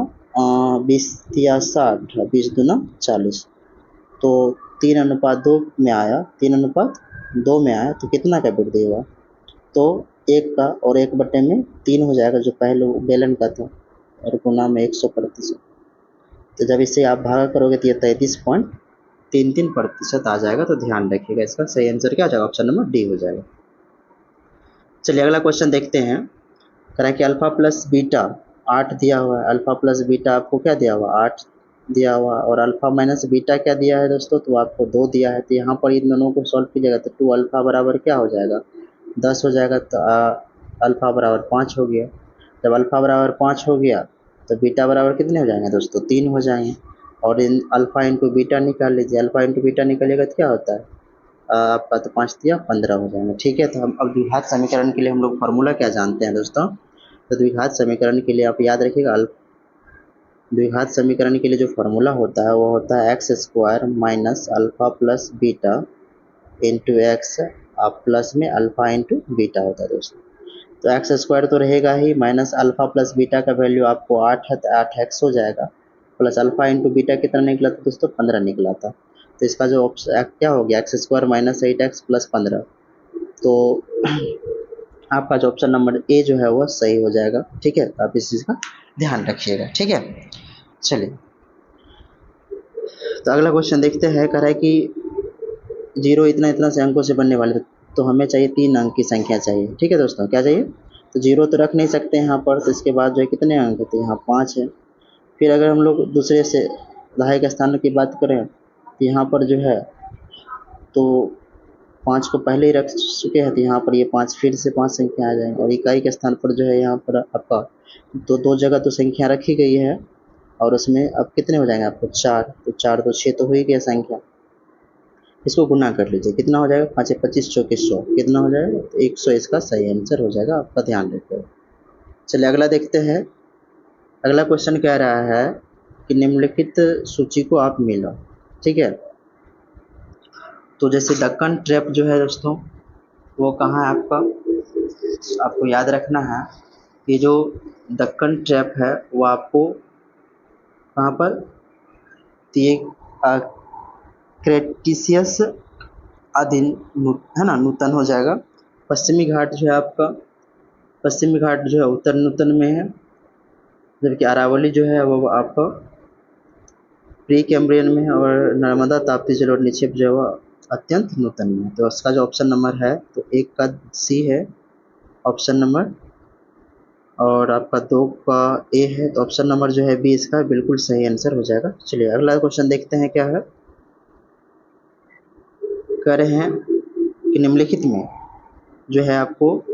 20 या 60, 20 दूना 40, तो 3:2 में आया, 3:2 में आया, तो कितना का वृद्धि हुआ, तो 1 का और 1/3 हो जाएगा जो पहले बेलन का था, और गुना में 100%। तो जब इसे आप भागा करोगे तो ये 33.33% आ जाएगा। तो ध्यान रखिएगा, इसका सही आंसर क्या हो जाएगा, ऑप्शन नंबर डी हो जाएगा। चलिए अगला क्वेश्चन देखते हैं। कह रहा है कि अल्फा प्लस बीटा 8 दिया हुआ है, अल्फा प्लस बीटा आपको क्या दिया हुआ 8 दिया हुआ, और अल्फा माइनस बीटा क्या दिया है दोस्तों, तो आपको 2 दिया है। तो यहाँ पर इन दोनों को सॉल्व कीजिएगा तो 2 अल्फा बराबर क्या हो जाएगा 10 हो जाएगा, तो अल्फा बराबर 5 हो गया। जब अल्फा बराबर 5 हो गया तो बीटा बराबर कितने हो जाएंगे दोस्तों 3 हो जाएंगे, और इन अल्फा इंटू बीटा निकाल लीजिए, अल्फा इंटू बीटा निकालिएगा तो क्या होता है आपका, तो 5 दिया 15 हो जाएंगे। ठीक है, तो हम अब द्विघात समीकरण के लिए हम लोग फार्मूला क्या जानते हैं दोस्तों, तो द्विघात समीकरण के लिए आप याद रखिएगा, द्विघात समीकरण के लिए जो फार्मूला होता है वो होता है x square minus alpha plus beta into x, आप प्लस में अल्फा इंटू बीटा होता है दोस्तों। तो एक्स स्क्वायर तो रहेगा ही, माइनस अल्फा प्लस बीटा का वैल्यू आपको 8 है, तो 8x हो जाएगा, प्लस अल्फा इंटू बीटा कितना निकला था दोस्तों 15 निकला था। तो इसका जो क्या हो गया x square minus 8x plus 15, तो आपका जो ऑप्शन नंबर ए जो है वो सही हो जाएगा। ठीक है, तो आप इस चीज़ का ध्यान रखिएगा। ठीक है, चलिए तो अगला क्वेश्चन देखते हैं। कह रहा है कि 0 इतना इतना से अंकों से बनने वाले, तो हमें चाहिए 3 अंक की संख्या चाहिए। ठीक है दोस्तों, क्या चाहिए, तो 0 तो रख नहीं सकते यहाँ पर, तो इसके बाद जो है कितने अंक है, तो यहाँ 5 है। फिर अगर हम लोग दूसरे से दहाई के स्थान की बात करें तो यहाँ पर जो है, तो 5 को पहले ही रख चुके हैं, तो यहाँ पर ये 5 फिर से 5 संख्या आ जाएंगे, और इकाई के स्थान पर जो है यहाँ पर आपका तो 2 जगह तो संख्या रखी गई है, और उसमें अब कितने हो जाएंगे आपको 4, तो 4 तो 6 तो हो ही गया संख्या। इसको गुना कर लीजिए, कितना हो जाएगा 5 25 चौके 100, कितना हो जाएगा तो 100 इसका सही आंसर हो जाएगा, आपका ध्यान रखिएगा। चलिए अगला देखते हैं। अगला क्वेश्चन कह रहा है कि निम्नलिखित सूची को आप मिलाओ। ठीक है, तो जैसे दक्कन ट्रैप जो है दोस्तों वो कहाँ है आपका, आपको याद रखना है, ये जो दक्कन ट्रैप है वो आपको कहाँ पर, तो ये क्रेटिसियस अधीन है ना, नूतन हो जाएगा। पश्चिमी घाट जो है आपका, पश्चिमी घाट जो है उत्तर नूतन में है, जबकि अरावली जो है वो आपका प्री कैम्ब्रियन में है, और नर्मदा ताप्ती जल और निक्षेप जो है वह अत्यंत नूतन में है। तो इसका जो ऑप्शन नंबर है तो 1 का सी है ऑप्शन नंबर, और आपका 2 का ए है, तो ऑप्शन नंबर जो है बी इसका बिल्कुल सही आंसर हो जाएगा। चलिए अगला क्वेश्चन देखते हैं क्या है। कह रहे हैं कि निम्नलिखित में जो है आपको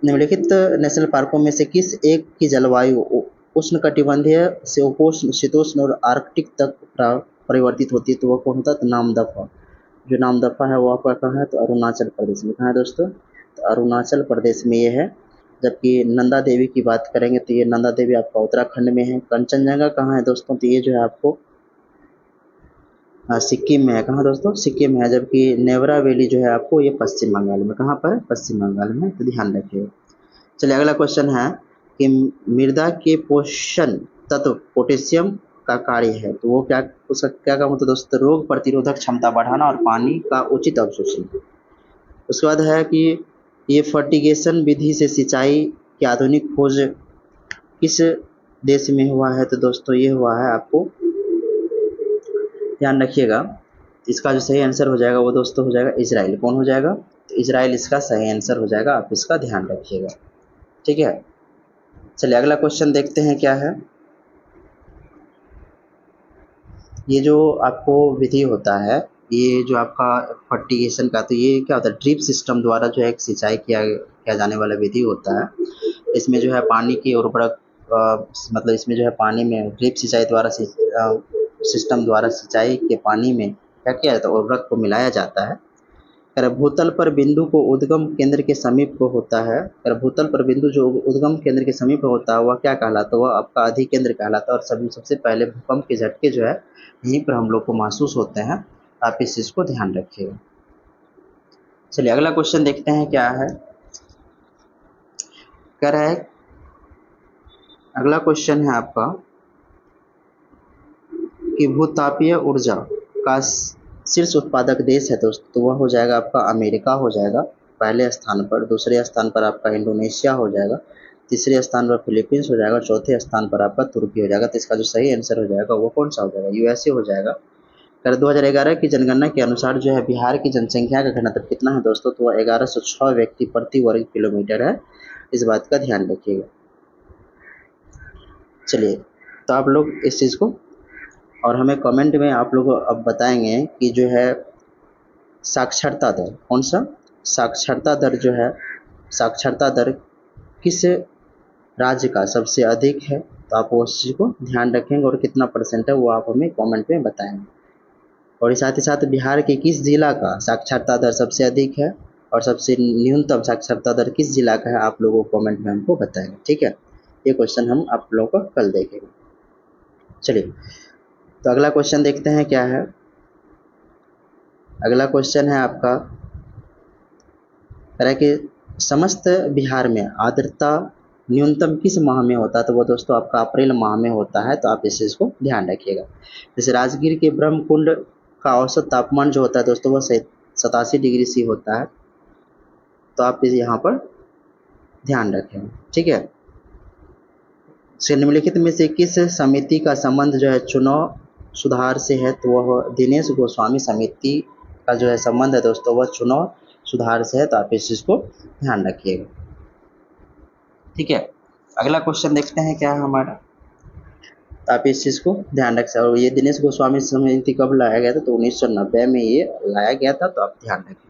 निम्नलिखित नेशनल पार्कों में से किस एक की जलवायु उष्णकटिबंधीय से उपोष्ण शीतोष्ण और आर्कटिक तक परिवर्तित होती है, तो वह कौन होता है, तो नामदफा। जो नामदफा है वो आपका कहाँ है, तो अरुणाचल प्रदेश में। कहाँ है दोस्तों, तो अरुणाचल प्रदेश में ये है। जबकि नंदा देवी की बात करेंगे तो ये नंदा देवी आपका उत्तराखंड में है। कंचनजंगा कहाँ है दोस्तों, तो ये जो है आपको सिक्किम में है। कहाँ दोस्तों, सिक्किम में है। जबकि नेवरा वैली जो है आपको ये पश्चिम बंगाल में, कहाँ पर, पश्चिम बंगाल में, तो ध्यान रखिए। चलिए अगला क्वेश्चन है कि मृदा के पोषण तत्व पोटेशियम का कार्य है, तो वो क्या, उसका क्या काम होता है दोस्तों, रोग प्रतिरोधक क्षमता बढ़ाना और पानी का उचित अवशोषण। उसके बाद है कि ये फर्टिगेशन विधि से सिंचाई की आधुनिक खोज किस देश में हुआ है, तो दोस्तों ये हुआ है, आपको ध्यान रखिएगा। इसका जो सही आंसर हो जाएगा वो दोस्तों हो जाएगा इजराइल। कौन हो जाएगा, तो इजराइल इसका सही आंसर हो जाएगा, आप इसका ध्यान रखिएगा। ठीक है, चलिए अगला क्वेश्चन देखते हैं क्या है। ये जो आपको विधि होता है, ये जो आपका फर्टिगेशन का, तो ये क्या होता है, ड्रिप सिस्टम द्वारा जो है एक सिंचाई किया जाने वाला विधि होता है। इसमें जो है पानी की उर्वरक मतलब इसमें जो है पानी में ड्रिप सिंचाई द्वारा सिस्टम द्वारा सिंचाई के पानी में क्या किया जाता है, उर्वरक को मिलाया जाता है। अगर भूतल पर बिंदु को उद्गम केंद्र के समीप होता है, अगर भूतल पर बिंदु जो उद्गम केंद्र के समीप होता है वह क्या कहलाता है, वह आपका अधिकेंद्र कहलाता है। और सबसे पहले भूकंप के झटके जो है यहीं पर हम लोग को महसूस होते हैं, आप इस चीज़ को ध्यान रखिएगा। चलिए अगला क्वेश्चन देखते हैं क्या है। कह रहा है, अगला क्वेश्चन है आपका कि भूतापीय ऊर्जा का शीर्ष उत्पादक देश है दोस्तों, तो वह हो जाएगा आपका अमेरिका हो जाएगा पहले स्थान पर, दूसरे स्थान पर आपका इंडोनेशिया हो जाएगा, तीसरे स्थान पर फिलीपींस हो जाएगा, चौथे स्थान पर आपका तुर्की हो जाएगा। तो इसका जो सही आंसर हो जाएगा वो कौन सा हो जाएगा, यूएसए हो जाएगा। अगर 2011 की जनगणना के अनुसार जो है बिहार की जनसंख्या का घनत्व कितना है दोस्तों, तो वह 1106 व्यक्ति प्रति वर्ग किलोमीटर है, इस बात का ध्यान रखिएगा। चलिए तो आप लोग इस चीज़ को, और हमें कमेंट में आप लोग अब बताएंगे कि जो है साक्षरता दर, कौन सा साक्षरता दर जो है, साक्षरता दर किस राज्य का सबसे अधिक है, तो आप उस चीज़ को ध्यान रखेंगे और कितना परसेंट है वो आप हमें कमेंट में बताएंगे। और साथ ही साथ बिहार के किस जिला का साक्षरता दर सबसे अधिक है और सबसे न्यूनतम साक्षरता दर किस जिला का है, आप लोगों को कमेंट में हमको बताएंगे। ठीक है, ये क्वेश्चन हम आप लोगों को कल देखेंगे। चलिए तो अगला क्वेश्चन देखते हैं क्या है। अगला क्वेश्चन है आपका, कह रहा है कि समस्त बिहार में आर्द्रता न्यूनतम किस माह में होता है, तो वो दोस्तों आपका अप्रैल माह में होता है, तो आप इस चीज़ को ध्यान रखिएगा। जैसे राजगीर के ब्रह्मकुंड का औसत तापमान जो होता है दोस्तों वह 87 डिग्री सी होता है, तो आप इस यहाँ पर ध्यान रखें। ठीक है, निम्नलिखित में से किस समिति का संबंध जो है चुनाव सुधार से है, तो वह दिनेश गोस्वामी समिति का जो है संबंध है दोस्तों वह चुनाव सुधार से है, तो आप इस चीज़ को ध्यान रखिएगा। ठीक है, अगला क्वेश्चन देखते हैं क्या है हमारा, तो आप इस चीज़ को ध्यान रख सकते। और ये दिनेश गोस्वामी समिति कब लाया गया था, तो 1990 में ये लाया गया था, तो आप ध्यान रखें।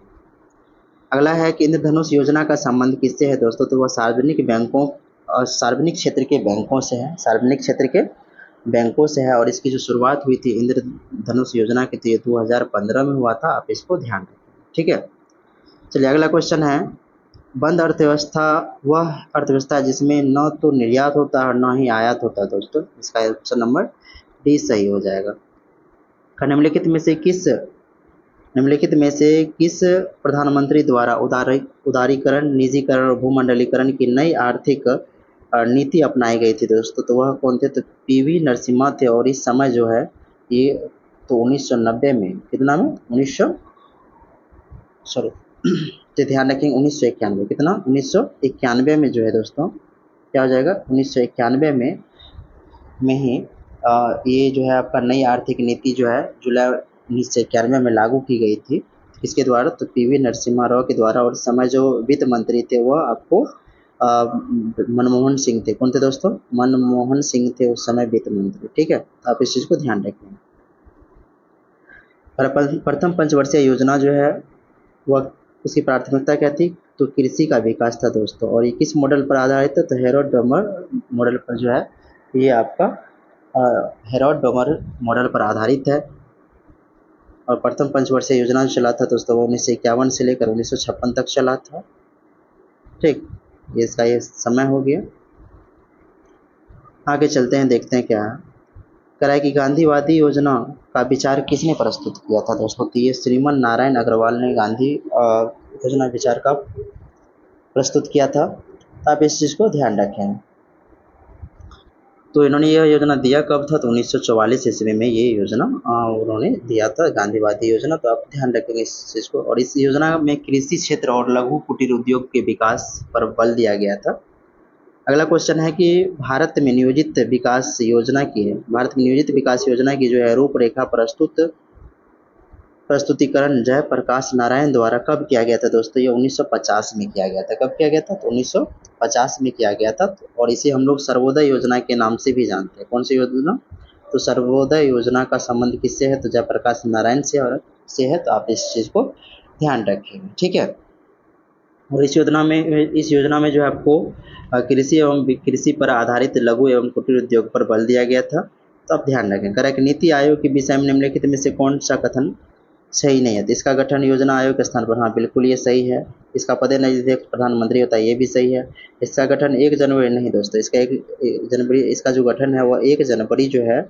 अगला है कि इंद्रधनुष योजना का संबंध किससे है दोस्तों, तो वह सार्वजनिक बैंकों और सार्वजनिक क्षेत्र के बैंकों से है, सार्वजनिक क्षेत्र के बैंकों से है। और इसकी जो शुरुआत हुई थी इंद्रधनुष योजना की, तो ये 2015 में हुआ था, आप इसको ध्यान रखें। ठीक है, चलिए अगला क्वेश्चन है, बंद अर्थव्यवस्था वह अर्थव्यवस्था जिसमें न तो निर्यात होता है और न ही आयात होता है दोस्तों, इसका ऑप्शन नंबर डी सही हो जाएगा। निम्नलिखित में से किस प्रधानमंत्री द्वारा उदारीकरण, निजीकरण और भूमंडलीकरण की नई आर्थिक नीति अपनाई गई थी दोस्तों, तो वह कौन थे, तो पीवी नरसिम्हा थे। और इस समय जो है ये तो 1990 में, कितना में 1900 सॉरी तो ध्यान रखेंगे 1991, कितना 1991 में जो है दोस्तों क्या हो जाएगा, 1991 में ही ये जो है आपका नई आर्थिक नीति जो है जुलाई 1991 में लागू की गई थी। इसके द्वारा, तो पीवी नरसिम्हा राव के द्वारा। और इस समय जो वित्त मंत्री थे वह आपको मनमोहन सिंह थे। कौन थे दोस्तों, मनमोहन सिंह थे उस समय वित्त मंत्री। ठीक है, आप इस चीज़ को ध्यान रखें। प्रथम पंचवर्षीय योजना जो है वह उसकी प्राथमिकता क्या थी, तो कृषि का विकास था दोस्तों। और ये किस मॉडल पर आधारित है, तो हेरोड डोमर मॉडल पर जो है ये आपका हेरोड डोमर मॉडल पर आधारित है। और प्रथम पंचवर्षीय योजना जो चला था दोस्तों वो 1951 से लेकर 1956 तक चला था। ठीक, ये इसका ये समय हो गया। आगे चलते हैं, देखते हैं क्या है। कह रहा है कि गांधीवादी योजना का विचार किसने प्रस्तुत किया था दोस्तों, तो ये श्रीमन नारायण अग्रवाल ने गांधी योजना विचार का प्रस्तुत किया था। आप इस चीज़ को ध्यान रखें। तो इन्होंने यह योजना दिया कब था, तो 1944 ईस्वी में ये योजना उन्होंने दिया था, गांधीवादी योजना। तो आप ध्यान रखेंगे इस चीज़ को। और इस योजना में कृषि क्षेत्र और लघु कुटीर उद्योग के विकास पर बल दिया गया था। अगला क्वेश्चन है कि भारत में नियोजित विकास योजना की जो है रूपरेखा प्रस्तुतिकरण जयप्रकाश नारायण द्वारा कब किया गया था दोस्तों, ये 1950 में किया गया था। कब किया गया था, तो 1950 में किया गया था। और इसे हम लोग सर्वोदय योजना के नाम से भी जानते हैं। कौन सी योजना, तो सर्वोदय योजना का संबंध किससे है, तो जयप्रकाश नारायण से है, तो आप इस चीज़ को ध्यान रखेंगे। ठीक है, और इस योजना में जो है आपको कृषि एवं कृषि पर आधारित लघु एवं कुटीर उद्योग पर बल दिया गया था। तो आप ध्यान रखें। करेक्ट, नीति आयोग के विषय में निम्नलिखित में से कौन सा कथन सही नहीं है? तो इसका गठन योजना आयोग के स्थान पर, हाँ बिल्कुल ये सही है। इसका पदेनिर्देशक प्रधानमंत्री होता है, ये भी सही है। इसका गठन 1 जनवरी नहीं दोस्तों, इसका 1 जनवरी, इसका जो गठन है वह 1 जनवरी जो है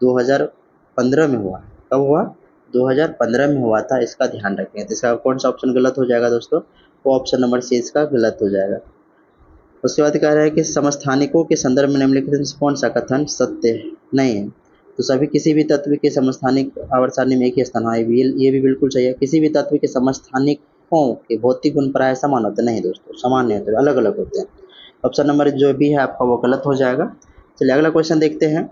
2015 में हुआ। कब हुआ? 2015 में हुआ था, इसका ध्यान रखें। तो इसका कौन सा ऑप्शन गलत हो जाएगा दोस्तों? वो ऑप्शन नंबर सी इसका गलत हो जाएगा। उसके बाद कह रहा है कि समस्थानिकों के संदर्भ में निम्नलिखित में से कौन सा कथन सत्य नहीं है? तो सभी किसी भी तत्व के समस्थानिक आवर्त सारणी में एक ही स्थान, हाँ ये भी बिल्कुल सही है। किसी भी तत्व के समस्थानिकों के भौतिक गुण प्राय समान होते नहीं दोस्तों, समान नहीं होते, अलग अलग होते हैं। ऑप्शन नंबर जो भी है आपका वो गलत हो जाएगा। चलिए अगला क्वेश्चन देखते हैं।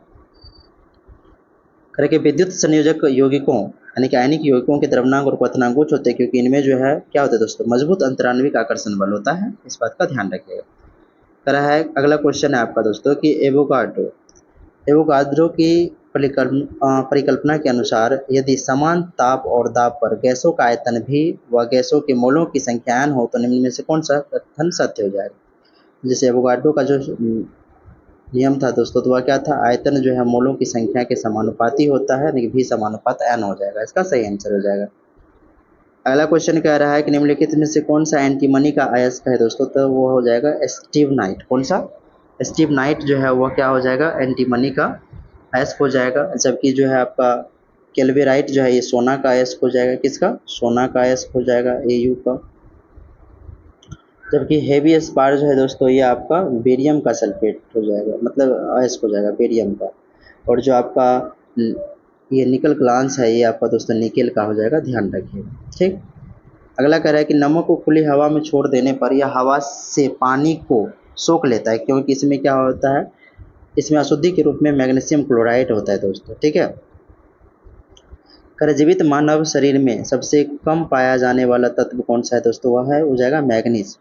करके विद्युत संयोजक यौगिकों यानी कि आयनिक यौगिकों के द्रव्यनांक और क्वथनांक कुछ होते हैं, क्योंकि इनमें जो है क्या होता है दोस्तों, मजबूत अंतराण्विक आकर्षण बल होता है। इस बात का ध्यान रखिएगा। करा है अगला क्वेश्चन है आपका दोस्तों कि एवोगाड्रो की परिकल्पना के अनुसार यदि समान ताप और दाब पर गैसों का आयतन भी व गैसों के मोलों की संख्यान हो तो निम्न में से कौन सा कथन सत्य हो जाएगा? जैसे एवोगाड्रो का जो नियम था दोस्तों, तो वह क्या था? आयतन जो है मोलों की संख्या के समानुपाती होता है, यानी कि भी समानुपात n हो जाएगा। इसका सही आंसर हो जाएगा। अगला क्वेश्चन कह रहा है कि निम्नलिखित में से कौन सा एंटीमनी का अयस्क है दोस्तों? तो वो हो जाएगा स्टीवनाइट। कौन सा? स्टीवनाइट जो है वह क्या हो जाएगा? एंटीमनी का अयस्क हो जाएगा। जबकि जो है आपका कैल्वेराइट जो है ये सोना का अयस्क हो जाएगा। किसका? सोना का अयस्क हो जाएगा, Au का। जबकि हेवी स्पार जो है दोस्तों ये आपका बेरियम का सल्फेट हो जाएगा, मतलब अयस्क हो जाएगा बेरियम का। और जो आपका ये निकल ग्लांस है ये आपका दोस्तों निकेल का हो जाएगा, ध्यान रखिएगा। ठीक। अगला कह रहा है कि नमक को खुली हवा में छोड़ देने पर यह हवा से पानी को सोख लेता है, क्योंकि इसमें क्या होता है? इसमें अशुद्धि के रूप में मैग्नीशियम क्लोराइड होता है दोस्तों। ठीक है। कर जीवित मानव शरीर में सबसे कम पाया जाने वाला तत्व कौन सा है दोस्तों? वह है हो जाएगा मैग्नीज।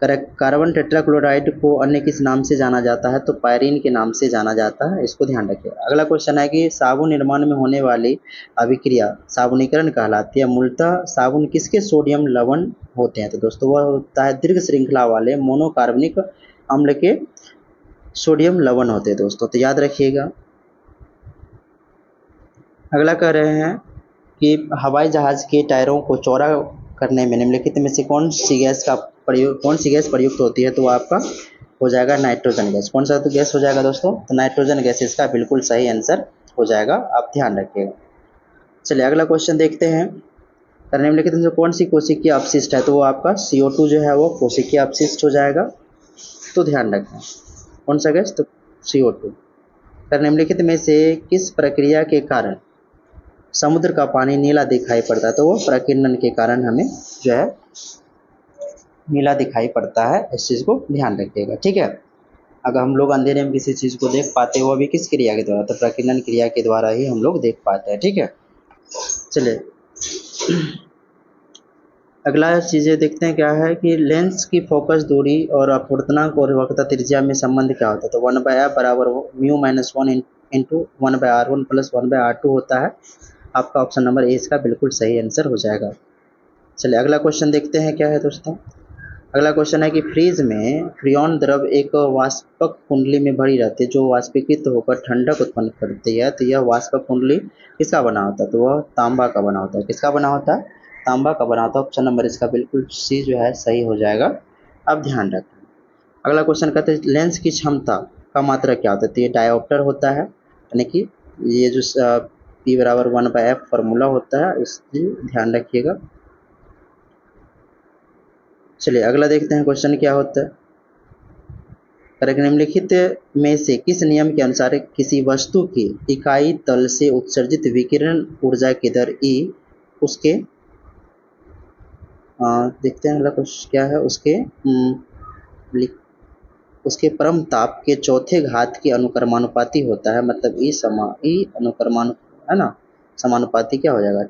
करेक्ट। कार्बन टेट्राक्लोराइड को अन्य किस नाम से जाना जाता है? तो पायरीन के नाम से जाना जाता है, इसको ध्यान रखिए। अगला क्वेश्चन है कि साबुन निर्माण में होने वाली अभिक्रिया साबुनीकरण कहलाती है। मूलतः साबुन किसके सोडियम लवण होते हैं? तो दोस्तों वह होता है दीर्घ श्रृंखला वाले मोनोकार्बनिक अम्ल के सोडियम लवण होते हैं दोस्तों, तो याद रखिएगा। अगला कह रहे हैं कि हवाई जहाज के टायरों को चौड़ा करने में निम्नलिखित में से कौन सी गैस प्रयुक्त होती है? तो वो आपका हो जाएगा नाइट्रोजन गैस। कौन सा तो गैस हो जाएगा दोस्तों? तो नाइट्रोजन गैस इसका बिल्कुल सही आंसर हो जाएगा, आप ध्यान रखिएगा। चलिए अगला क्वेश्चन देखते हैं। निम्नलिखित में से कौन सी कोशिकीय अपशिष्ट है? तो वो आपका CO2 जो है वो कोशिकीय अपशिष्ट हो जाएगा, तो ध्यान रखें। कौन सा गैस? तो CO2। निम्नलिखित में से किस प्रक्रिया के कारण समुद्र का पानी नीला दिखाई पड़ता है? तो वो प्रकीर्णन के कारण हमें जो है नीला दिखाई पड़ता है, इस चीज़ को ध्यान रखिएगा। ठीक है। अगर हम लोग अंधेरे में किसी चीज़ को देख पाते हैं वो भी किस क्रिया के द्वारा? तो प्रकीर्णन क्रिया के द्वारा ही हम लोग देख पाते हैं। ठीक है। चलिए अगला चीज़ें देखते हैं क्या है कि लेंस की फोकस दूरी और अपवर्तनांक और वक्रता त्रिज्या में संबंध क्या होता है? तो 1/f बराबर μ-1 इंटू 1/r1 प्लस 1/r2 होता है। आपका ऑप्शन नंबर ए इसका बिल्कुल सही आंसर हो जाएगा। चलिए अगला क्वेश्चन देखते हैं क्या है दोस्तों। अगला क्वेश्चन है कि फ्रीज में फ्रियोन द्रव एक वाष्पक कुंडली में भरी रहती है जो वाष्पीकृत होकर ठंडक उत्पन्न करती है। तो यह वाष्पक कुंडली किसका बना होता है? तो वह तांबा का बना होता है। किसका बना होता है? तांबा का बना होता है। ऑप्शन नंबर इसका बिल्कुल सी जो है सही हो जाएगा, आप ध्यान रखें। अगला क्वेश्चन कहते हैं लेंस की क्षमता का मात्रा क्या होता है? तो ये डायोप्टर होता है, यानी कि ये जो P बराबर 1/f फार्मूला होता है, इसकी ध्यान रखिएगा। चलिए अगला देखते हैं क्वेश्चन क्या होता है। करेक्ट। निम्नलिखित में से किस नियम के अनुसार किसी वस्तु की इकाई तल से उत्सर्जित विकिरण ऊर्जा की दर E उसके देखते हैं अगला क्वेश्चन क्या है, उसके परम ताप के चौथे घात के अनुक्रमानुपाती होता है। मतलब ई अनुक्रमान है ना, समानुपाती क्या हो जाएगा?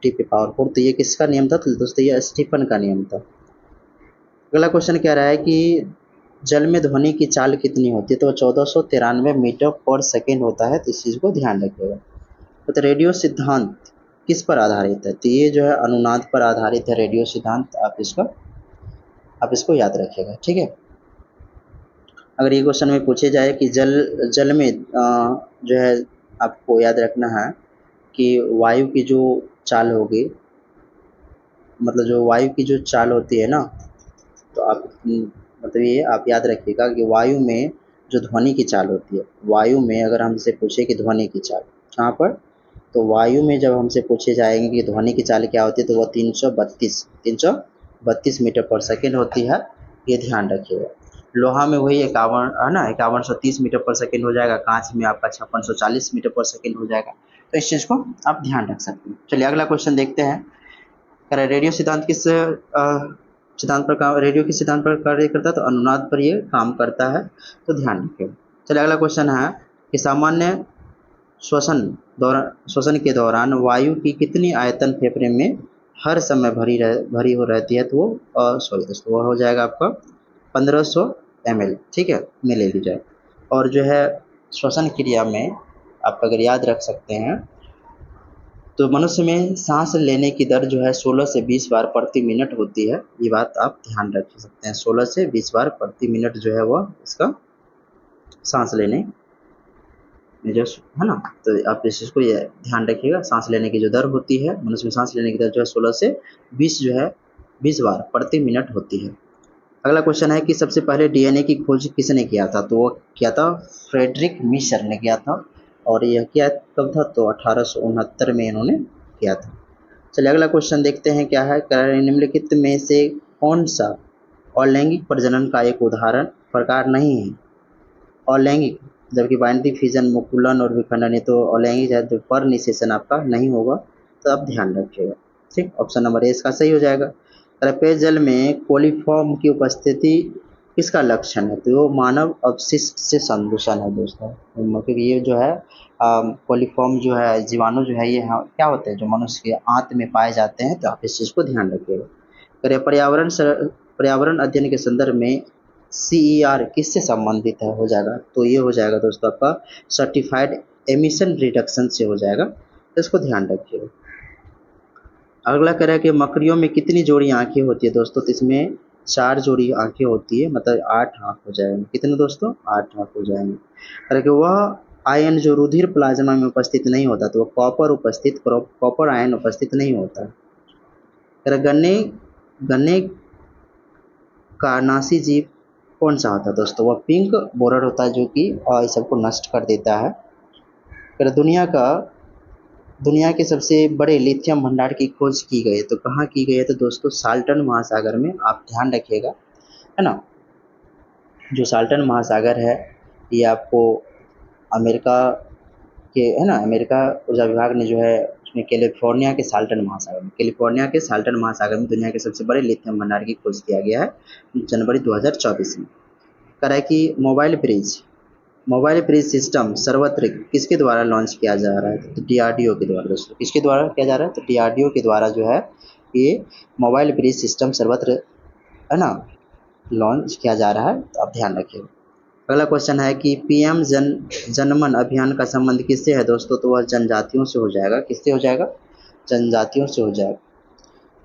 T⁴। तो ये किसका नियम था? तो दोस्तों ये स्टीफन का नियम था। अगला क्वेश्चन कह रहा है कि जल में ध्वनि की चाल कितनी होती है? तो 1493 मीटर पर सेकेंड होता है, तो इस चीज़ को ध्यान रखिएगा। तो रेडियो सिद्धांत किस पर आधारित है? तो ये जो है अनुनाद पर आधारित है रेडियो सिद्धांत, आप इसका आप इसको याद रखिएगा, ठीक है। अगर ये क्वेश्चन में पूछे जाए कि जल में जो है आपको याद रखना है कि वायु की जो चाल होगी, मतलब जो वायु की जो चाल होती है ना, तो आप मतलब ये आप याद रखिएगा कि वायु में जो ध्वनि की चाल होती है, वायु में अगर हमसे पूछे कि ध्वनि की चाल कहाँ पर, तो वायु में जब हमसे पूछे जाएंगे कि ध्वनि की चाल क्या होती है, तो वो 332 मीटर पर सेकेंड होती है, ये ध्यान रखिएगा। लोहा में वही 51 है ना, 5130 मीटर पर सेकेंड हो जाएगा। कांच में आपका 5640 मीटर पर सेकेंड हो जाएगा। तो इस चीज़ को आप ध्यान रख सकते हैं। चलिए अगला क्वेश्चन देखते हैं। कह रहा है रेडियो सिद्धांत किस सिद्धांत पर काम, रेडियो किस सिद्धांत पर कार्य करता है, तो अनुनाद पर ये काम करता है, तो ध्यान रखिए। चलिए अगला क्वेश्चन है कि सामान्य श्वसन के दौरान वायु की कितनी आयतन फेफड़े में हर समय भरी हो रहती है, तो वो सॉरी दोस्तों, वो हो जाएगा आपका 1500 ml, ठीक है, मिले लीजिए। और जो है श्वसन क्रिया में आप अगर याद रख सकते हैं, तो मनुष्य में सांस लेने की दर जो है 16 से 20 बार प्रति मिनट होती है। ये बात आप ध्यान रख सकते हैं, 16 से 20 बार प्रति मिनट जो है वह इसका सांस लेने में जो है ना, तो आप इस चीज़ को ये ध्यान रखिएगा। सांस लेने की जो दर होती है, मनुष्य में सांस लेने की दर जो है 16 से 20 जो है 20 बार प्रति मिनट होती है। अगला क्वेश्चन है कि सबसे पहले डीएनए की खोज किसने किया था, तो वो किया था फ्रेडरिक मिशर ने किया था। और यह किया कब था, तो 1869 में इन्होंने किया था। चलिए अगला क्वेश्चन देखते हैं क्या है। निम्नलिखित में से कौन सा अलैंगिक प्रजनन का एक उदाहरण प्रकार नहीं है। अलैंगिक, जबकि बाइनरी फिजन, मुकुलन और विखंडन, ये तो अलैंगिक है, तो पर निषेचन आपका नहीं होगा, तो आप ध्यान रखिएगा, ठीक। ऑप्शन नंबर ए इसका सही हो जाएगा। पेयजल में कोलिफॉर्म की उपस्थिति किसका लक्षण है, तो वो मानव अपशिष्ट से संदूषण है दोस्तों। क्योंकि ये जो है कोलिफॉर्म जो है जीवाणु जो है ये क्या होते हैं, जो मनुष्य के आंत में पाए जाते हैं, तो आप इस चीज़ को ध्यान रखिएगा। करिए पर्यावरण अध्ययन के संदर्भ में CER किससे संबंधित है, हो जाएगा, तो ये हो जाएगा दोस्तों आपका सर्टिफाइड एमिशन रिडक्शन से हो जाएगा, तो इसको ध्यान रखिएगा। अगला कह रहा है कि मकड़ियों में कितनी जोड़ी आंखें होती है दोस्तों, तो इसमें 4 जोड़ी आंखें होती है, मतलब 8 आंख हो जाएंगे। कितने दोस्तों, 8 आंख हो जाएंगे। कह रहा है कि वह आयन जो रुधिर प्लाज्मा में उपस्थित नहीं होता, तो वह कॉपर आयन उपस्थित नहीं होता। कह रहा गन्ने का नासी जीव कौन सा होता है दोस्तों, वह पिंक बोरर होता है, जो कि इस सबको नष्ट कर देता है। कह रहा दुनिया के सबसे बड़े लिथियम भंडार की खोज की गई है, तो कहाँ की गई है, तो दोस्तों साल्टन महासागर में, आप ध्यान रखिएगा, है ना। जो साल्टन महासागर है ये आपको अमेरिका के, है ना, अमेरिका ऊर्जा विभाग ने जो है उसमें कैलिफोर्निया के साल्टन महासागर में दुनिया के सबसे बड़े लिथियम भंडार की खोज किया गया है जनवरी 2024 में। कह रहा है कि मोबाइल ब्रिज सिस्टम सर्वत्र किसके द्वारा लॉन्च किया जा रहा है, तो DRDO के द्वारा दोस्तों। किसके द्वारा किया जा रहा है, तो DRDO के द्वारा जो है ये मोबाइल ब्रिज सिस्टम सर्वत्र, है ना, लॉन्च किया जा रहा है, तो आप ध्यान रखिएगा। अगला क्वेश्चन है कि PM जनमन अभियान का संबंध किससे है दोस्तों, तो वह जनजातियों से हो जाएगा। किससे हो जाएगा, जनजातियों से हो जाएगा।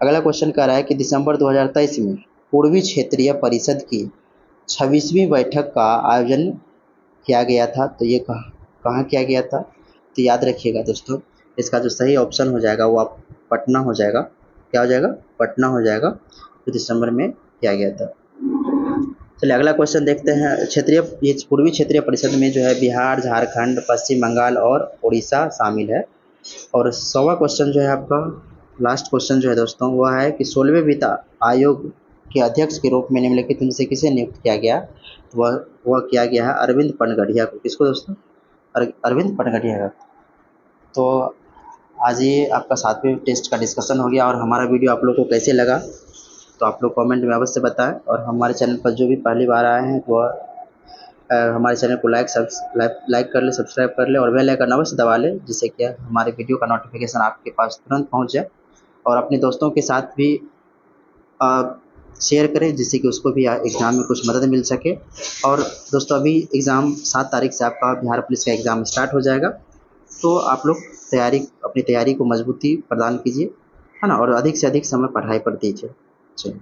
अगला क्वेश्चन कह रहा है कि दिसंबर 2023 में पूर्वी क्षेत्रीय परिषद की 26वीं बैठक का आयोजन किया गया था, तो ये कहाँ किया गया था, तो याद रखिएगा दोस्तों, इसका जो सही ऑप्शन हो जाएगा वो आप पटना हो जाएगा। क्या हो जाएगा, पटना हो जाएगा, तो दिसंबर में किया गया था। चलिए अगला क्वेश्चन देखते हैं। ये पूर्वी क्षेत्रीय परिषद में जो है बिहार, झारखंड, पश्चिम बंगाल और उड़ीसा शामिल है। और 100वां क्वेश्चन जो है आपका लास्ट क्वेश्चन जो है दोस्तों, वह है कि 16वें वित्त आयोग के अध्यक्ष के रूप में निम्नलिखित में से किसे नियुक्त किया गया, तो वह किया गया है अरविंद पनगढ़िया को। किसको दोस्तों, अरविंद पनगढ़िया का। तो आज ये आपका 7वें टेस्ट का डिस्कशन हो गया। और हमारा वीडियो आप लोग को कैसे लगा, तो आप लोग कमेंट में अवश्य बताएं। और हमारे चैनल पर जो भी पहली बार आए हैं तो हमारे चैनल को लाइक कर ले, सब्सक्राइब कर ले और बेल आइकन अवश्य दबा ले, जिससे कि हमारे वीडियो का नोटिफिकेशन आपके पास तुरंत पहुंच जाए। और अपने दोस्तों के साथ भी शेयर करें, जिससे कि उसको भी एग्ज़ाम में कुछ मदद मिल सके। और दोस्तों अभी एग्ज़ाम 7 तारीख से आपका बिहार पुलिस का एग्ज़ाम स्टार्ट हो जाएगा, तो आप लोग अपनी तैयारी को मजबूती प्रदान कीजिए, है ना, और अधिक से अधिक समय पढ़ाई पर दीजिए। चलिए।